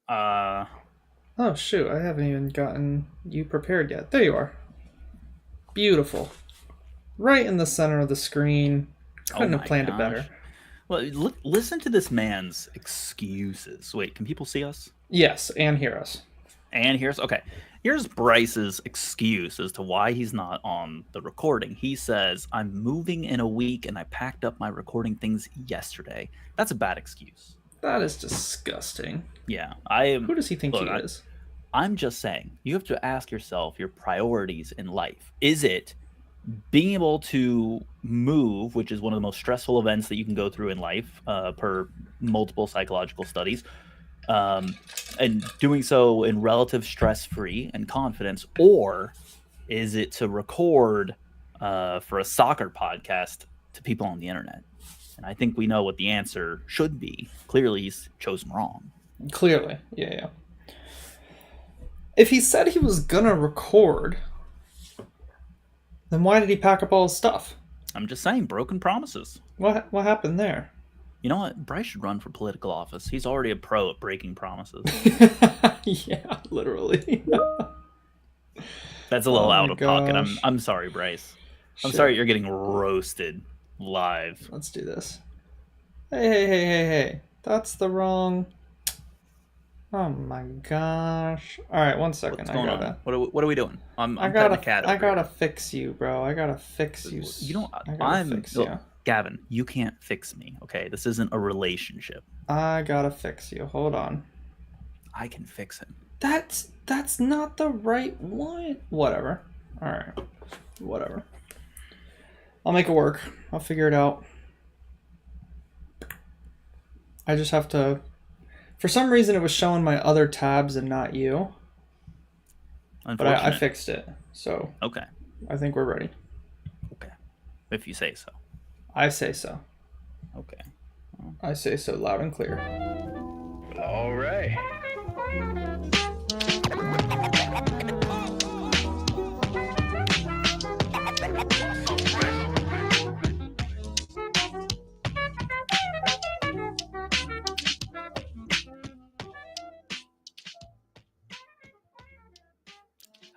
Uh, Oh, shoot. I haven't even gotten you prepared yet. There you are. Beautiful. Right in the center of the screen. oh Couldn't have my planned it better. gosh. Well, listen to this man's excuses. Wait, can people see us? Yes, and hear us. And here's Bryce's excuse as to why he's not on the recording. He says, "I'm moving in a week and I packed up my recording things yesterday." That's a bad excuse. That is disgusting. Yeah, I am. Who does he think Look, he is? I'm just saying, you have to ask yourself your priorities in life. Is it being able to move, which is one of the most stressful events that you can go through in life, per multiple psychological studies, um, and doing so in relative stress free and confidence, or is it to record for a soccer podcast to people on the internet? And I think we know what the answer should be. Clearly, he's chosen wrong. Clearly. Yeah, yeah. If he said he was gonna record, then why did he pack up all his stuff? I'm just saying, broken promises. What happened there? You know what? Bryce should run for political office. He's already a pro at breaking promises. Yeah, literally. That's a little Oh out my of pocket. I'm gosh. I'm sorry, Bryce. I'm Shit. sorry you're getting roasted live. Let's do this. Hey. That's the wrong. Oh my gosh. All right, one second. What's I going on? gotta. What are we doing? I'm I I'm petting a gotta. cat I over here. gotta fix you, bro. I gotta fix you. You don't. I gotta I'm fix look, you. Gavin. You can't fix me. Okay, this isn't a relationship. I gotta fix you. Hold on. I can fix him. That's not the right one. Whatever. All right. Whatever. I'll make it work. I'll figure it out. I just have to. For some reason, it was showing my other tabs and not you, but I Unfortunate. fixed it. So Okay. I think we're ready. Okay. If you say so. I say so. Okay. I say so loud and clear. All right.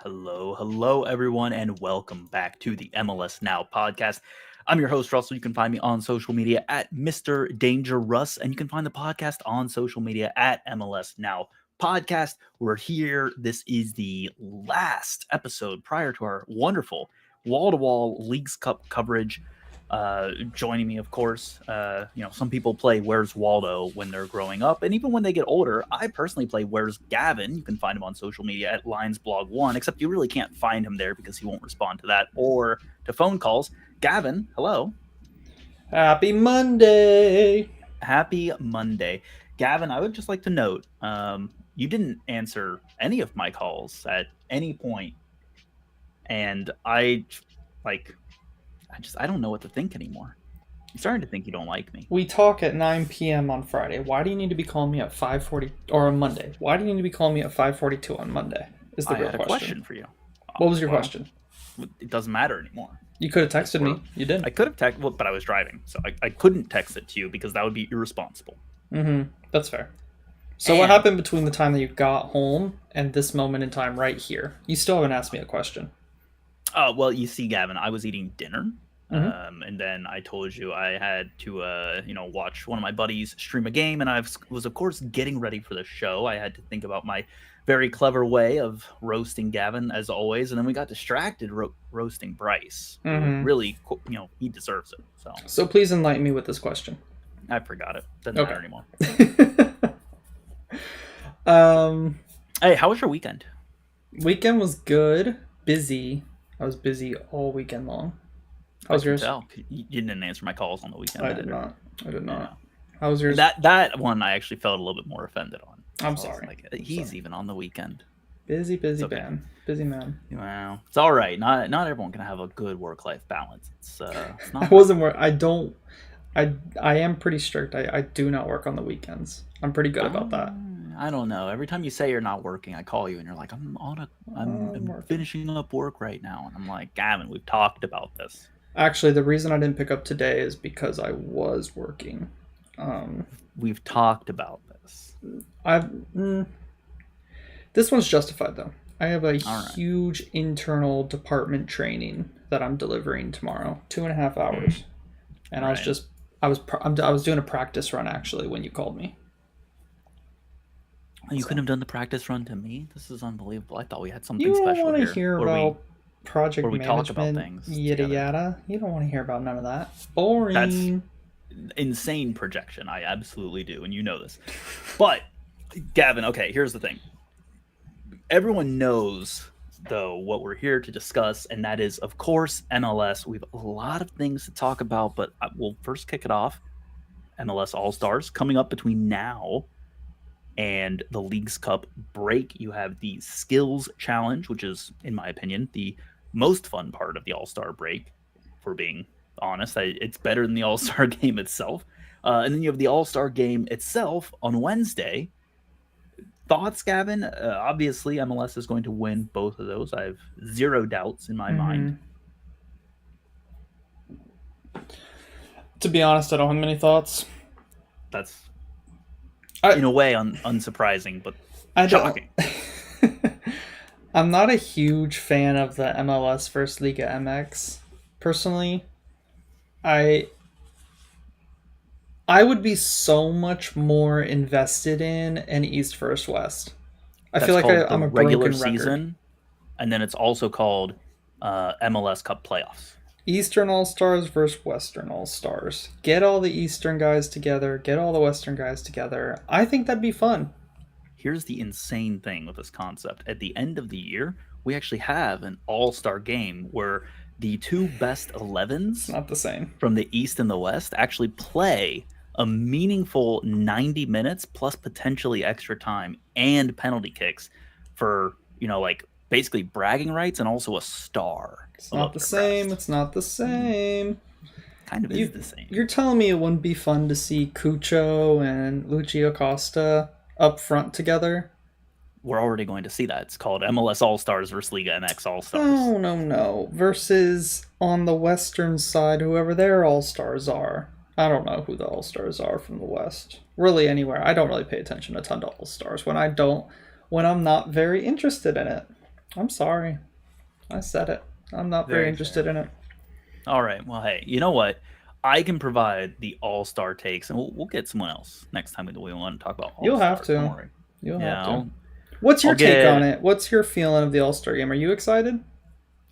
Hello, everyone, and welcome back to the MLS Now podcast. I'm your host, Russell. You can find me on social media at Mr. Danger Russ, and you can find the podcast on social media at MLS Now Podcast. We're here. This is the last episode prior to our wonderful wall-to-wall Leagues Cup coverage. Joining me, of course, some people play Where's Waldo when they're growing up, and even when they get older. I personally play Where's Gavin. You can find him on social media at LionsBlog1, except you really can't find him there because he won't respond to that or to phone calls. Gavin, hello. Happy Monday. Happy Monday. Gavin, I would just like to note, you didn't answer any of my calls at any point, and I don't know what to think anymore. I'm starting to think you don't like me. We talk at 9 p.m. on Friday. Why do you need to be calling me at 5:40 or on Monday? Why do you need to be calling me at 5:42 on Monday? Is the I real had a question for you. What was your Well, question? it doesn't matter anymore. You could have texted me. You I didn't. could have texted, well, but I was driving, so I couldn't text it to you because that would be irresponsible. That's fair. So what happened between the time that you got home and this moment in time right here? You still haven't asked me a question. Well, you see, Gavin, I was eating dinner, and then I told you I had to, watch one of my buddies stream a game, and I was, of course, getting ready for the show. I had to think about my very clever way of roasting Gavin, as always, and then we got distracted roasting Bryce. Who really, he deserves it. So please enlighten me with this question. I forgot it. Doesn't matter anymore. Hey, how was your weekend? Weekend was good. Busy. I was busy all weekend long. How was yours? Tell. You didn't answer my calls on the weekend. I did not. How was yours? That one I actually felt a little bit more offended on. I'm sorry. He's even on the weekend. Busy okay. man. Busy man. Well, it's all right. Not everyone can have a good work-life balance. It's not. I wasn't work. I don't. I am pretty strict. I do not work on the weekends. I'm pretty good about that. I don't know. Every time you say you're not working, I call you and you're like, I'm finishing up work right now, and I'm like, Gavin, we've talked about this. Actually, the reason I didn't pick up today is because I was working. We've talked about this. This one's justified though. I have a All right. huge internal department training that I'm delivering tomorrow, 2.5 hours, and Right. I was doing a practice run actually when you called me. You couldn't have done the practice run to me? This is unbelievable. I thought we had something You don't special want to here. hear where about project where we talk about management, things yada together. yada. You don't want to hear about none of that. Boring. That's insane projection. I absolutely do, and you know this. But, Gavin, okay, here's the thing. Everyone knows, though, what we're here to discuss, and that is, of course, MLS. We have a lot of things to talk about, but we'll first kick it off. MLS All-Stars coming up between now and the Leagues Cup break. You have the Skills Challenge, which is, in my opinion, the most fun part of the All-Star break, for being honest. It's better than the All-Star game itself. And then you have the All-Star game itself on Wednesday. Thoughts, Gavin? Obviously, MLS is going to win both of those. I have zero doubts in my mind. To be honest, I don't have many thoughts. That's, in a way, unsurprising, but shocking. I'm not a huge fan of the MLS versus Liga MX. Personally, I would be so much more invested in an East versus West. I feel like I'm a regular broken record. season, and then it's also called MLS Cup playoffs. Eastern All-Stars versus Western All-Stars. Get all the Eastern guys together, get all the Western guys together. I think that'd be fun. Here's the insane thing with this concept. At the end of the year, we actually have an all-star game where the two best 11s Not the same. from the East and the West actually play a meaningful 90 minutes plus potentially extra time and penalty kicks for, like basically bragging rights and also a star. It's not the same. It's not the same. Kind of is the same. You're telling me it wouldn't be fun to see Cucho and Lucio Costa up front together? We're already going to see that. It's called MLS All-Stars versus Liga MX All-Stars. No. Versus on the Western side, whoever their All-Stars are. I don't know who the All-Stars are from the West. Really anywhere. I don't really pay attention a ton to All-Stars when I'm not very interested in it. I'm sorry. I said it. I'm not very interested in it. All right. Well, hey, you know what? I can provide the all-star takes, and we'll get someone else next time we want to talk about all-stars. You'll have to. Don't worry. You'll have to. What's your take on it? What's your feeling of the All-Star game? Are you excited?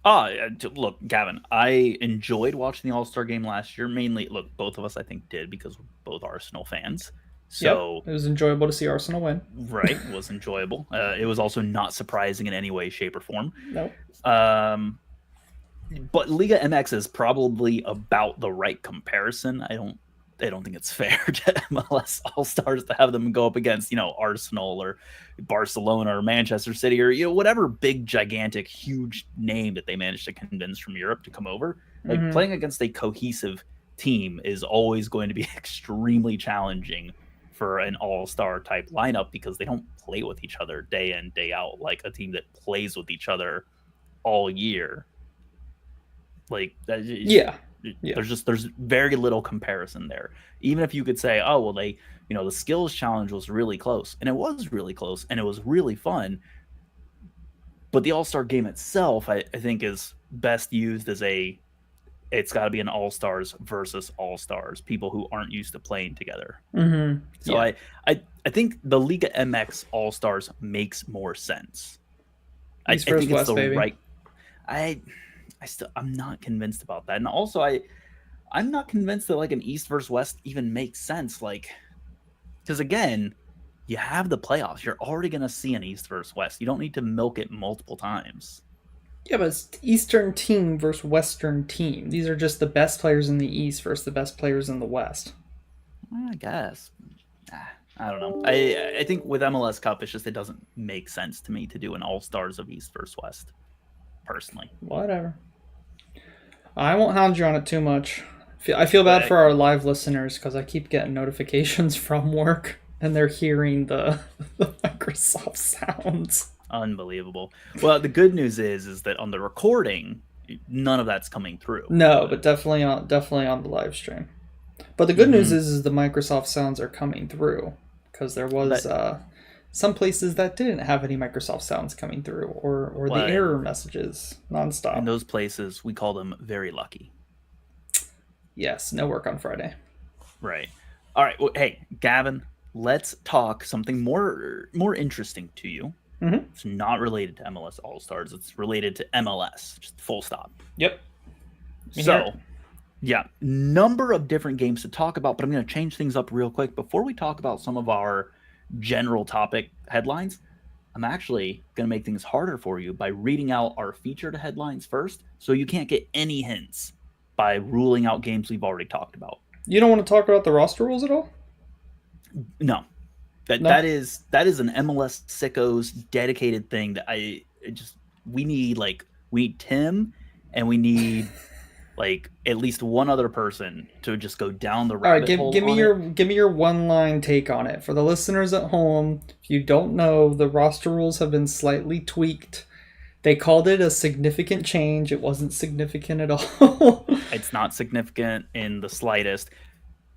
Look, Gavin, I enjoyed watching the All-Star game last year. Mainly, look, both of us, I think, did because we're both Arsenal fans. So yep, it was enjoyable to see Arsenal win. Right, it was enjoyable. It was also not surprising in any way, shape, or form. Nope. But Liga MX is probably about the right comparison. I don't think it's fair to MLS All-Stars to have them go up against, Arsenal or Barcelona or Manchester City or, whatever big, gigantic, huge name that they managed to convince from Europe to come over. Like playing against a cohesive team is always going to be extremely challenging for an all-star type lineup because they don't play with each other day in, day out like a team that plays with each other all year. Like, yeah. There's very little comparison there. Even if you could say, oh, well, the skills challenge was really close, and it was really close, and it was really fun. But the All-Star game itself, I think, is best used as it's got to be an All-Stars versus All-Stars, people who aren't used to playing together. Mm-hmm. So yeah. I think the Liga MX All-Stars makes more sense. I think it's the right. I'm not convinced about that. And also I'm not convinced that like an East versus West even makes sense. Like, because again, you have the playoffs. You're already going to see an East versus West. You don't need to milk it multiple times. Yeah, but it's Eastern team versus Western team. These are just the best players in the East versus the best players in the West. I guess. I don't know. I think with MLS Cup, it's just it doesn't make sense to me to do an All-Stars of East versus West, personally. Whatever. I won't hound you on it too much. I feel bad for our live listeners because I keep getting notifications from work and they're hearing the Microsoft sounds. Unbelievable. Well, the good news is that on the recording, none of that's coming through. No, but definitely on the live stream. But the good news is the Microsoft sounds are coming through because there was some places that didn't have any Microsoft sounds coming through, or the Well, error messages in nonstop. those places, we call them very lucky. Yes, no work on Friday. Right. All right. Well, hey, Gavin, let's talk something more interesting to you. Mm-hmm. It's not related to MLS All Stars. It's related to MLS. Just full stop. Yep. So, yeah, number of different games to talk about, but I'm going to change things up real quick before we talk about some of our general topic headlines. I'm actually going to make things harder for you by reading out our featured headlines first, so you can't get any hints by ruling out games we've already talked about. You don't want to talk about the roster rules at all? No, that No. that is an MLS sickos dedicated thing that we need Tim, and we need like at least one other person to just go down the All right, rabbit hole. give me your one line take on it for the listeners at home. If you don't know, the roster rules have been slightly tweaked. They called it a significant change. It wasn't significant at all. It's not significant in the slightest.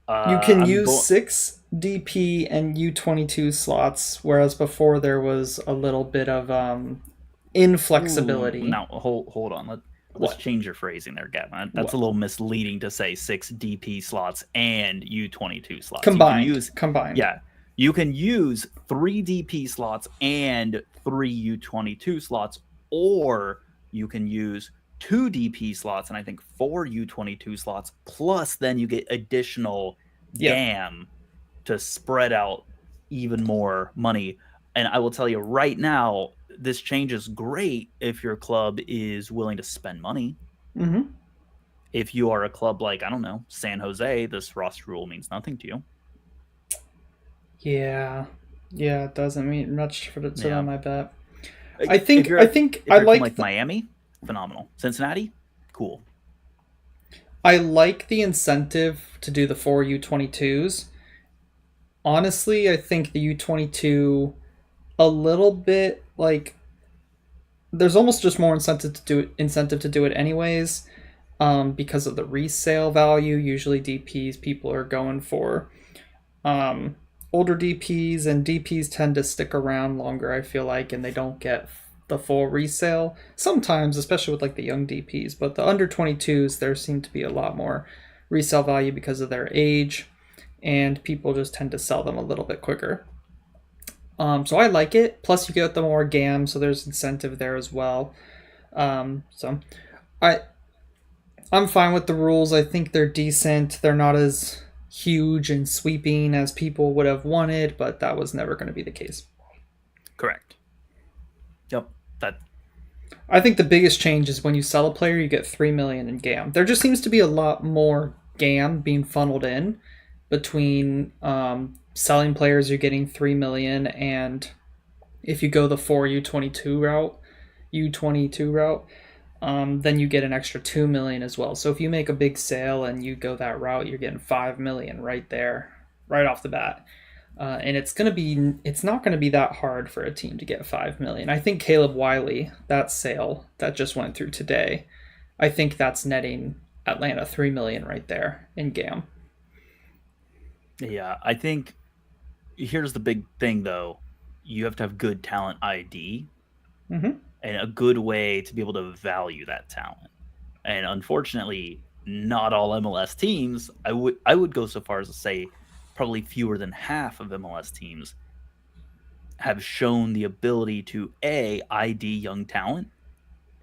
You can use 6 DP and U22 slots, whereas before there was a little bit of inflexibility. Now hold on. Let's change your phrasing there, Gavin. That's a little misleading to say 6 DP slots and U22 slots. Combined. Yeah. You can use 3 DP slots and 3 U22 slots, or you can use 2 DP slots and I think 4 U22 slots, plus then you get additional GAM to spread out even more money. And I will tell you right now, this change is great if your club is willing to spend money. Mm-hmm. If you are a club like, I don't know, San Jose, this roster rule means nothing to you. Yeah, it doesn't mean much to them, I bet. I think I like Miami, phenomenal. Cincinnati, cool. I like the incentive to do the 4 U22s. Honestly, I think the U22 a little bit like there's almost just more incentive to do it anyways, because of the resale value. Usually DPs people are going for older DPs, and DPs tend to stick around longer, I feel like, and they don't get the full resale sometimes, especially with like the young DPs. But the under 22s, there seem to be a lot more resale value because of their age, and people just tend to sell them a little bit quicker. So I like it. Plus, you get the more GAM, so there's incentive there as well. So I'm fine with the rules. I think they're decent. They're not as huge and sweeping as people would have wanted, but that was never going to be the case. Correct. Yep. I think the biggest change is when you sell a player, you get 3 million in GAM. There just seems to be a lot more GAM being funneled in between selling players. You're getting 3 million, and if you go the 4 U22 route, then you get an extra 2 million as well. So if you make a big sale and you go that route, you're getting 5 million right there, right off the bat. And it's not going to be that hard for a team to get 5 million. I think Caleb Wiley, that sale that just went through today, I think that's netting Atlanta 3 million right there in GAM. Yeah, I think here's the big thing though. You have to have good talent ID. Mm-hmm. And a good way to be able to value that talent. And unfortunately, not all MLS teams, I would go so far as to say probably fewer than half of MLS teams have shown the ability to A, ID young talent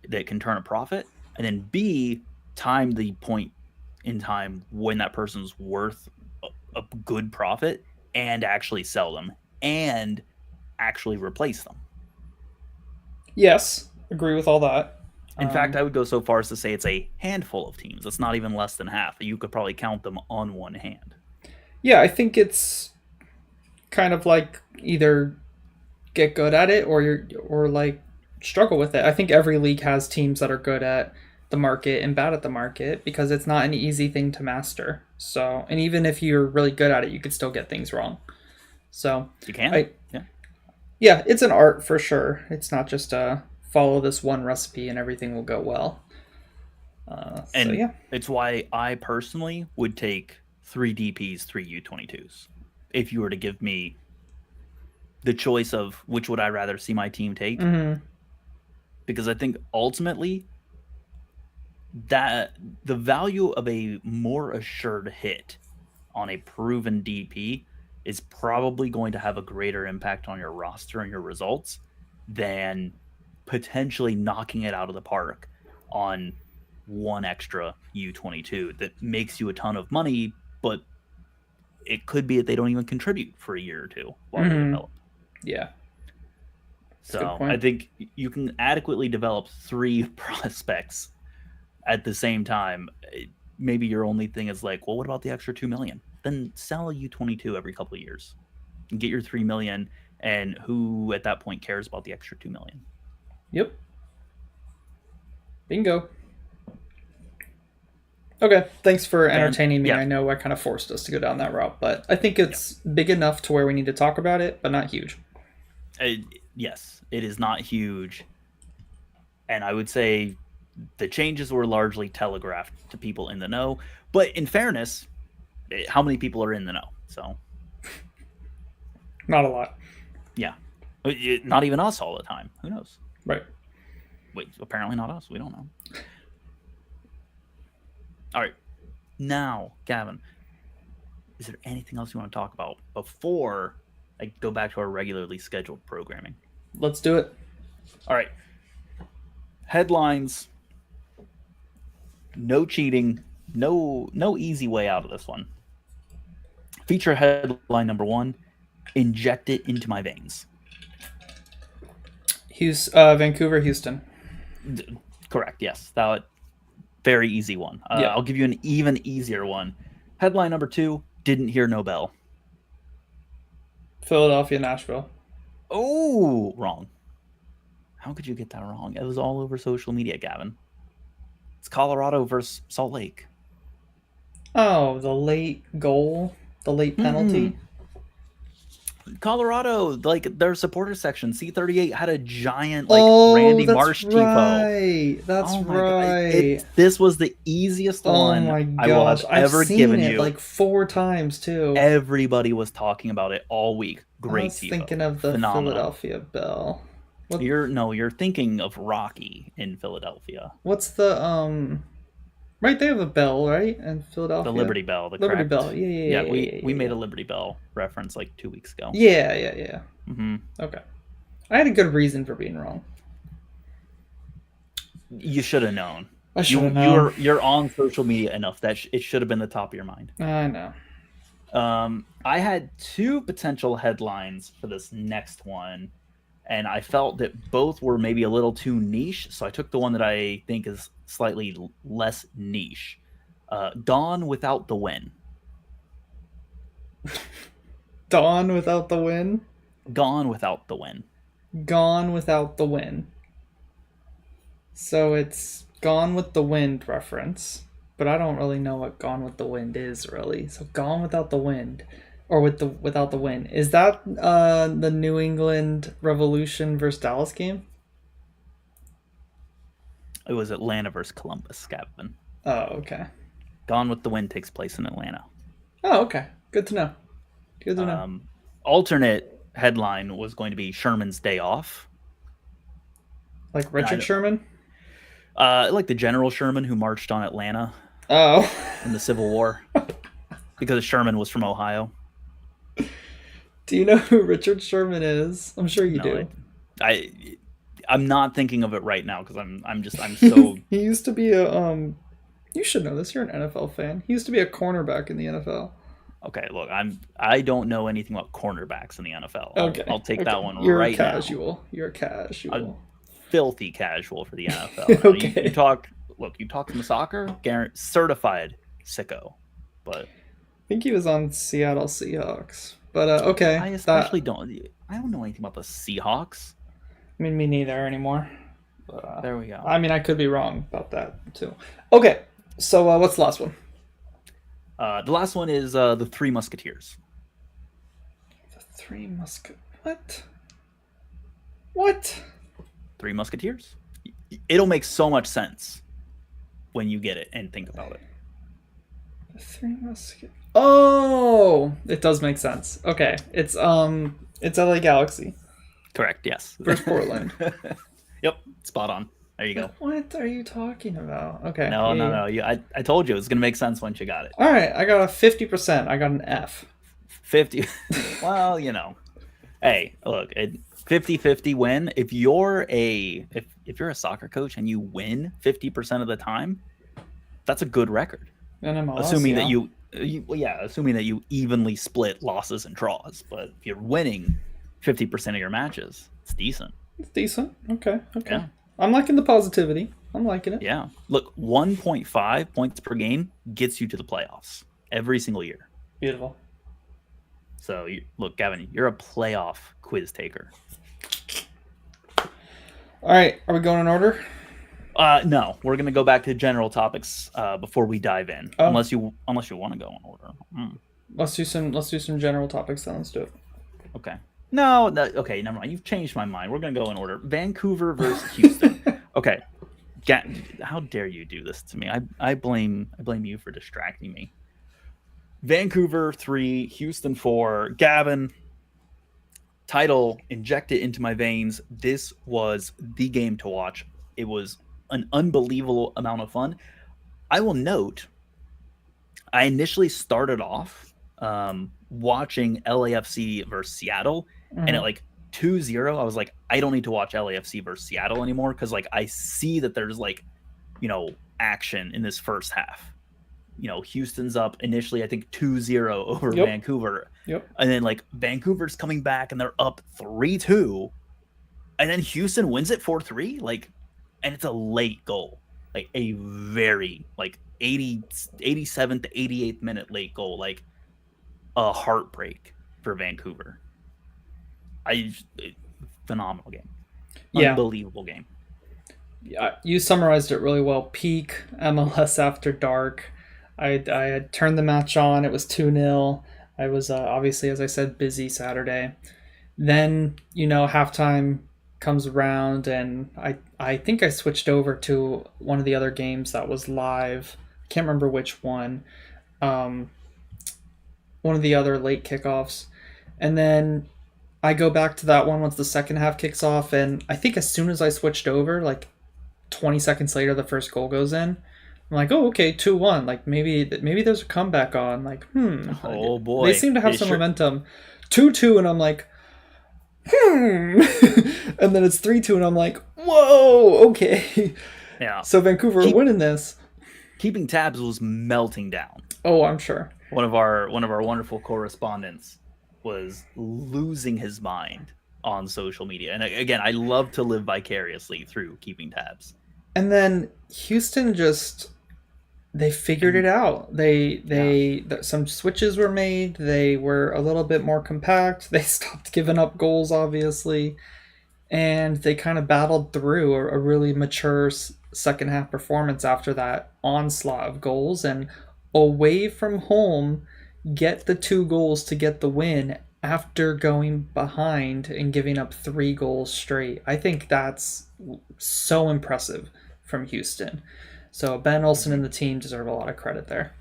that can turn a profit, and then B, time the point in time when that person's worth a good profit and actually sell them and actually replace them. Yes, agree with all that. In fact, I would go so far as to say it's a handful of teams. It's not even less than half. You could probably count them on one hand. Yeah, I think it's kind of like either get good at it or like struggle with it. I think every league has teams that are good at the market and bad at the market because it's not an easy thing to master. So, and even if you're really good at it, you could still get things wrong. So you can. Yeah, it's an art for sure. It's not just follow this one recipe and everything will go well. It's why I personally would take 3 DPs, 3 U22s. If you were to give me the choice of which would I rather see my team take, because I think ultimately that the value of a more assured hit on a proven DP is probably going to have a greater impact on your roster and your results than potentially knocking it out of the park on one extra U22 that makes you a ton of money, but it could be that they don't even contribute for a year or two while they develop. Yeah. So I think you can adequately develop 3 prospects at the same time. Maybe your only thing is like, well, what about the extra $2 million? Then sell a U22 every couple of years and get your $3 million. And who at that point cares about the extra $2 million? Yep. Bingo. Okay, thanks for entertaining me. I know I kind of forced us to go down that route, but I think it's big enough to where we need to talk about it, but not huge. Yes, it is not huge. And I would say the changes were largely telegraphed to people in the know. But in fairness, how many people are in the know? So, not a lot. Yeah. Not even us all the time. Who knows? Right. Wait, apparently not us. We don't know. All right. Now, Gavin, is there anything else you want to talk about before I go back to our regularly scheduled programming? Let's do it. All right. Headlines. No cheating. No easy way out of this one. Feature headline number 1, inject it into my veins. Vancouver, Houston. Correct, yes. That very easy one. I'll give you an even easier one. Headline number 2, didn't hear no bell. Philadelphia, Nashville. Oh, wrong. How could you get that wrong? It was all over social media, Gavin. It's Colorado versus Salt Lake. Oh, the late goal, the late penalty. Colorado, like their supporter section, C38 had a giant Randy Marsh tifo. That's right. This was the easiest one I will have ever given you. Like 4 times too. Everybody was talking about it all week. Great I was tifo. thinking of the Philadelphia Bell. You're thinking of Rocky in Philadelphia. What's the right, they have a bell, right? In Philadelphia. The Liberty Bell. Liberty Bell. Yeah. We made a Liberty Bell reference like 2 weeks ago. Yeah. Mm-hmm. Okay. I had a good reason for being wrong. You should have known. I should have known. You're on social media enough that it should have been the top of your mind. I know. I had 2 potential headlines for this next one, and I felt that both were maybe a little too niche, so I took the one that I think is slightly less niche. Gone without the win. Gone without the win? Gone without the win. Gone without the win. So it's Gone with the Wind reference, but I don't really know what Gone with the Wind is, really. So Gone without the wind, or without the win. Is that the New England Revolution versus Dallas game? It was Atlanta versus Columbus, Gavin. Oh, okay. Gone with the Wind takes place in Atlanta. Oh, okay. Good to know. Good to know. Alternate headline was going to be Sherman's day off. Like Richard Sherman? Like the General Sherman who marched on Atlanta. Oh. In the Civil War. Because Sherman was from Ohio. Do you know who Richard Sherman is? I'm sure you do. I'm not thinking of it right now because I'm so. He used to be a You should know this. You're an NFL fan. He used to be a cornerback in the NFL. Okay, look, I don't know anything about cornerbacks in the NFL. Okay, I'll take that one You're right now. You're a casual. A filthy casual for the NFL. Okay. You talk some soccer, certified sicko. But I think he was on Seattle Seahawks. But okay. I don't know anything about the Seahawks. I mean, me neither anymore. But, there we go. I mean, I could be wrong about that too. Okay, so what's the last one? The last one is the Three Musketeers. The Three What? Three Musketeers? It'll make so much sense when you get it and think about it. The Three Musketeers. Oh, it does make sense. Okay, it's It's LA Galaxy Correct. Yes. versus Portland. Yep. Spot on. There you go. What are you talking about? Okay. No, no, yeah. no. I told you it was gonna make sense once you got it. All right, I got a 50%. I got an F. 50. Well, hey, look, 50-50 win. If you're a soccer coach and you win 50% of the time, that's a good record. And MLS, Assuming yeah. that assuming that you evenly split losses and draws. But if you're winning 50% of your matches, it's decent. It's decent. Okay. Yeah. I'm liking the positivity. I'm liking it. Yeah. Look, 1.5 points per game gets you to the playoffs every single year. Beautiful. So, look, Gavin, you're a playoff quiz taker. All right, are we going in order? No, we're gonna go back to general topics before we dive in, Oh. unless you want to go in order. Let's do some general topics then. Let's do it. Okay. No, okay, never mind. You've changed my mind. We're gonna go in order. Vancouver versus Houston. Okay. How dare you do this to me? I blame you for distracting me. Vancouver 3, Houston 4. Gavin, title injected into my veins. This was the game to watch. It was an unbelievable amount of fun. I will note, I initially started off watching LAFC versus Seattle, and at like 2-0, I was like, I don't need to watch LAFC versus Seattle anymore because like I see that there's like, action in this first half. Houston's up initially, I think 2-0 over Vancouver. Yep. And then like Vancouver's coming back and they're up 3-2. And then Houston wins it 4-3. Like, and it's a late goal. Like a very 87th to 88th minute late goal. Like a heartbreak for Vancouver. Phenomenal game. Yeah. Unbelievable game. Yeah, you summarized it really well. Peak MLS after dark. I had turned the match on. It was 2-0. I was obviously, as I said, busy Saturday. Then, halftime comes around, and I think I switched over to one of the other games that was live. I can't remember which one. One of the other late kickoffs. And then I go back to that one once the second half kicks off, and I think as soon as I switched over, like 20 seconds later, the first goal goes in. I'm like, oh, okay, 2-1. Like maybe there's a comeback on. Like, Oh boy, they seem to have some momentum. 2-2, and I'm like, and then it's 3-2, and I'm like, whoa, okay. Yeah. So Vancouver are winning this. Keeping tabs was melting down. Oh, I'm sure. One of our wonderful correspondents was losing his mind on social media. And again, I love to live vicariously through keeping tabs. And then Houston they figured it out. Some switches were made. They were a little bit more compact. They stopped giving up goals, obviously. And they kind of battled through a really mature second half performance after that onslaught of goals, and away from home get the 2 goals to get the win after going behind and giving up 3 goals straight. I think that's so impressive from Houston. So Ben Olsen and the team deserve a lot of credit there.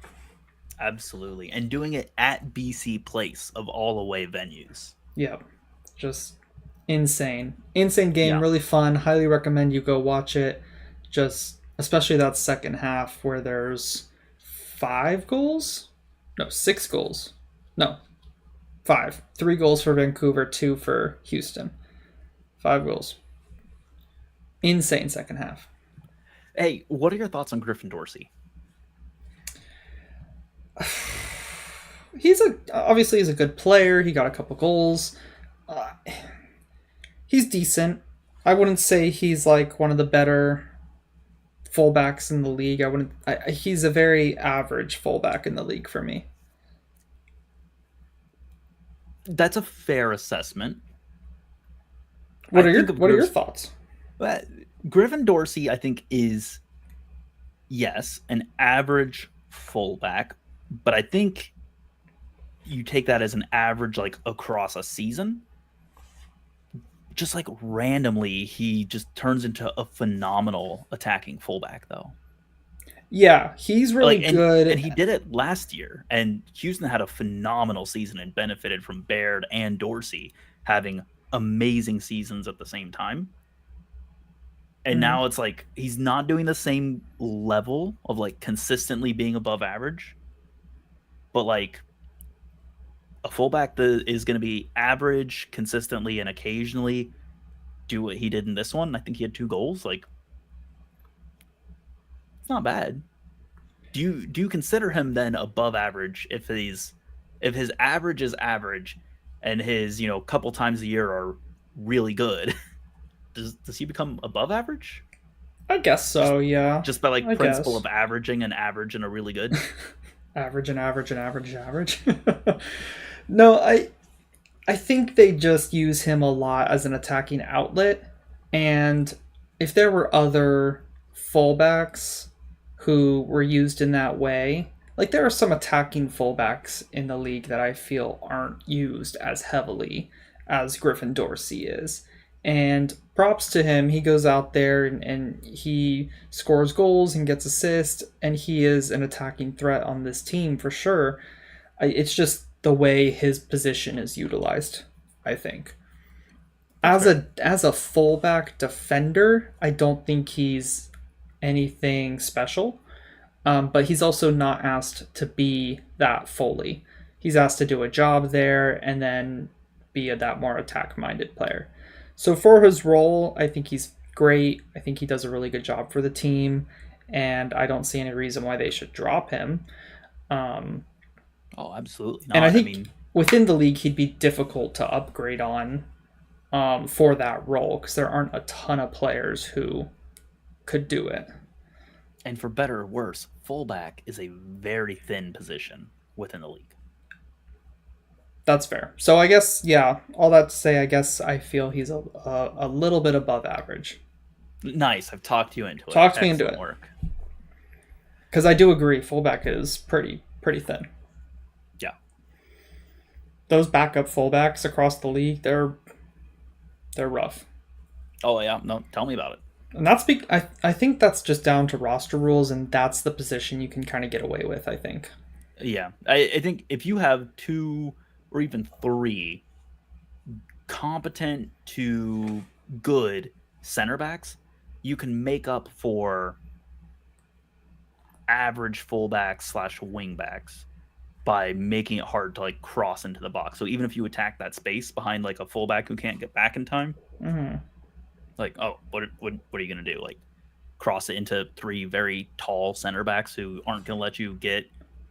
Absolutely. And doing it at BC Place of all away venues. Yep. Just insane. Insane game, Yeah. really fun. Highly recommend you go watch it. Just especially that second half where there's 5 goals? No, 6 goals. No. 5. 3 goals for Vancouver, 2 for Houston. 5 goals. Insane second half. Hey, what are your thoughts on Griffin Dorsey? Obviously he's a good player. He got a couple goals. He's decent. I wouldn't say he's like one of the better fullbacks in the league. He's a very average fullback in the league for me. That's a fair assessment. What are your thoughts? Griffin Dorsey, I think, is, yes, an average fullback, but I think you take that as an average like across a season. Just like randomly, he just turns into a phenomenal attacking fullback, though. Yeah, he's really good. And he did it last year. And Houston had a phenomenal season and benefited from Baird and Dorsey having amazing seasons at the same time. And Mhm. now it's like he's not doing the same level of like consistently being above average, but like a fullback that is going to be average consistently and occasionally do what he did in this one. I think he had 2 goals. Like, it's not bad. Do you consider him then above average if his average is average and his couple times a year are really good? Does he become above average I guess just so, yeah. just by like I principle guess. of averaging an average and a really good? Average and average and average and average. No, I think they just use him a lot as an attacking outlet. And if there were other fullbacks who were used in that way, like there are some attacking fullbacks in the league that I feel aren't used as heavily as Griffin Dorsey is. And props to him, he goes out there and he scores goals and gets assists, and he is an attacking threat on this team for sure. It's just the way his position is utilized, I think. That's fair. As a fullback defender, I don't think he's anything special. But he's also not asked to be that fully. He's asked to do a job there and then be that more attack minded player. So for his role, I think he's great. I think he does a really good job for the team, and I don't see any reason why they should drop him. Um, Oh, absolutely and I not. I think mean, within the league, he'd be difficult to upgrade on for that role because there aren't a ton of players who could do it. and for better or worse, fullback is a very thin position within the league. That's fair. So I guess, yeah, all that to say, I guess I feel he's a little bit above average. Nice. I've talked you into it. Talked me into Excellent it. work. Because I do agree, fullback is pretty thin. Yeah. Those backup fullbacks across the league, they're rough. Oh yeah. No, tell me about it. And I think that's just down to roster rules, and that's the position you can kind of get away with, I think. Yeah, I think if you have 2 or even 3 competent to good center backs, you can make up for average fullbacks slash wing backs by making it hard to like cross into the box. So even if you attack that space behind like a fullback who can't get back in time, Mm-hmm. like, oh, what are you gonna do? Like cross it into 3 very tall center backs who aren't gonna let you get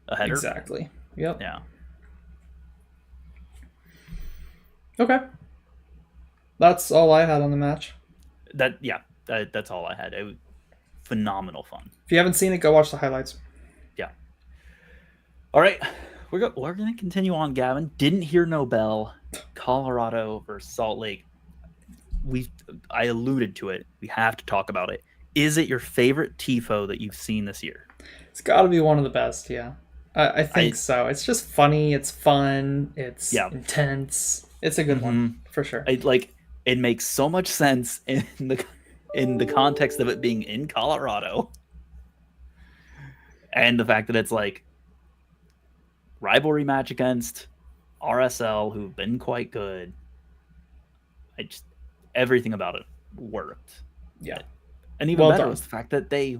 a header? Exactly. Yep. Yeah. Okay. That's all I had on the match. That's all I had. It was phenomenal fun. If you haven't seen it, go watch the highlights. Yeah. All right, we're gonna continue on. Gavin, didn't hear no bell. Colorado versus Salt Lake. I alluded to it. We have to talk about it. Is it your favorite tifo that you've seen this year? It's got to be one of the best, yeah. I think I so. It's just funny. It's fun. It's Yeah. intense. It's a good one for sure. It makes so much sense in the context of it being in Colorado, and the fact that it's like rivalry match against RSL, who've been quite good. Everything about it worked. Yeah. And even Well better done. was the fact that they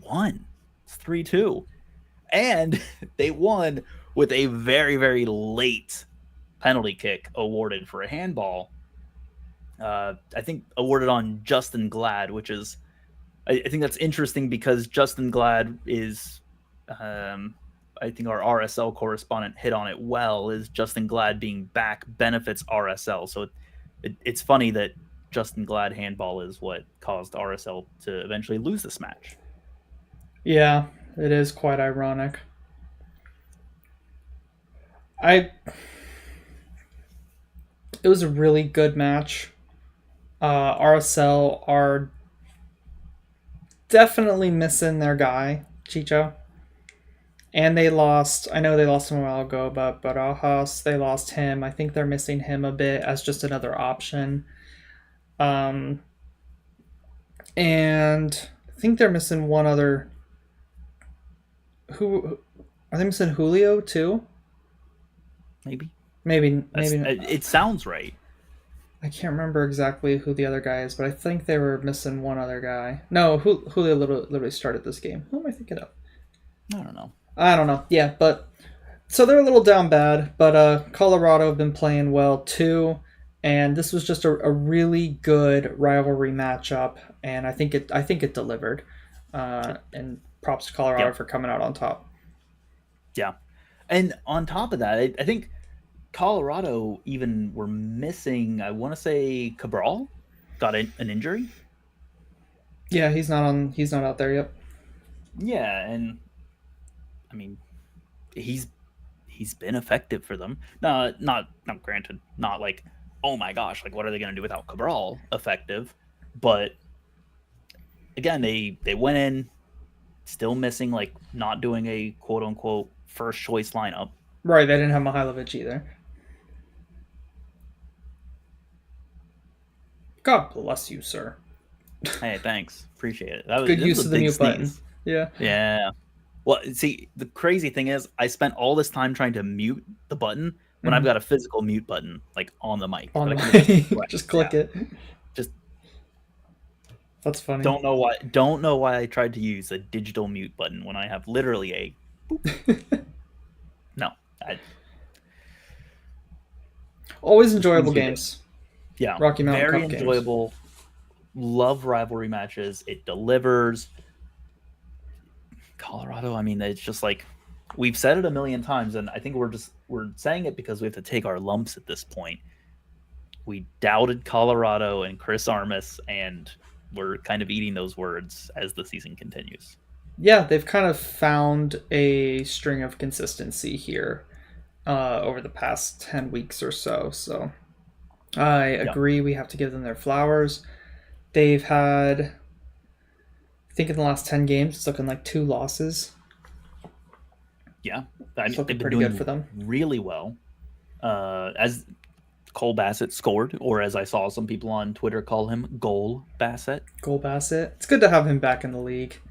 won. It's 3-2. And they won with a very, very late penalty kick awarded for a handball. I think awarded on Justin Glad, which is, I think that's interesting because Justin Glad is, I think our RSL correspondent hit on it well, is Justin Glad being back benefits RSL. So it's funny that Justin Glad handball is what caused RSL to eventually lose this match. Yeah, it is quite ironic. It was a really good match. RSL are definitely missing their guy, Chicho. And they lost, I know they lost him a while ago, but Barajas, they lost him. I think they're missing him a bit as just another option. And I think they're missing one other. Who are they missing? Julio too? Maybe. Maybe. It sounds right. I can't remember exactly who the other guy is, but I think they were missing one other guy. No, who they literally started this game? Who am I thinking of? I don't know. I don't know. Yeah, but so they're a little down bad, but Colorado have been playing well too, and this was just a really good rivalry matchup, and I think it delivered. And props to Colorado Yep. for coming out on top. Yeah. And on top of that, I think Colorado even were missing, I want to say Cabral got an injury. Yeah, he's not on. He's not out there yet. Yeah, and I mean, he's he's been effective for them. No, not granted, not like, oh my gosh, like what are they going to do without Cabral? Effective, but again, they went in still missing, like not doing a quote unquote first choice lineup. Right, they didn't have Mihailovic either. God bless you, sir. Hey, thanks, appreciate it. That was Good this use was of a the big mute button. sneeze. Yeah. Yeah. Well, see, the crazy thing is, I spent all this time trying to mute the button when I've got a physical mute button, like on the mic. On that the I can just mic. Just click it. Just That's funny. don't know why. Don't know why I tried to use a digital mute button when I have literally a. Boop. No, Always enjoyable we did. games. Yeah, Rocky Mountain very Cup games. enjoyable. Love rivalry matches. It delivers. Colorado, I mean, it's just like we've said it a million times, and I think we're saying it because we have to take our lumps at this point. We doubted Colorado and Chris Armas, and we're kind of eating those words as the season continues. Yeah, they've kind of found a string of consistency here over the past 10 weeks or so. So I agree. We have to give them their flowers. They've had, I think in the last 10 games, it's looking like 2 losses. Yeah, I mean, looking they've been pretty doing good for them. really well. As Cole Bassett scored, or as I saw some people on Twitter call him, Goal Bassett. Goal Bassett. It's good to have him back in the league.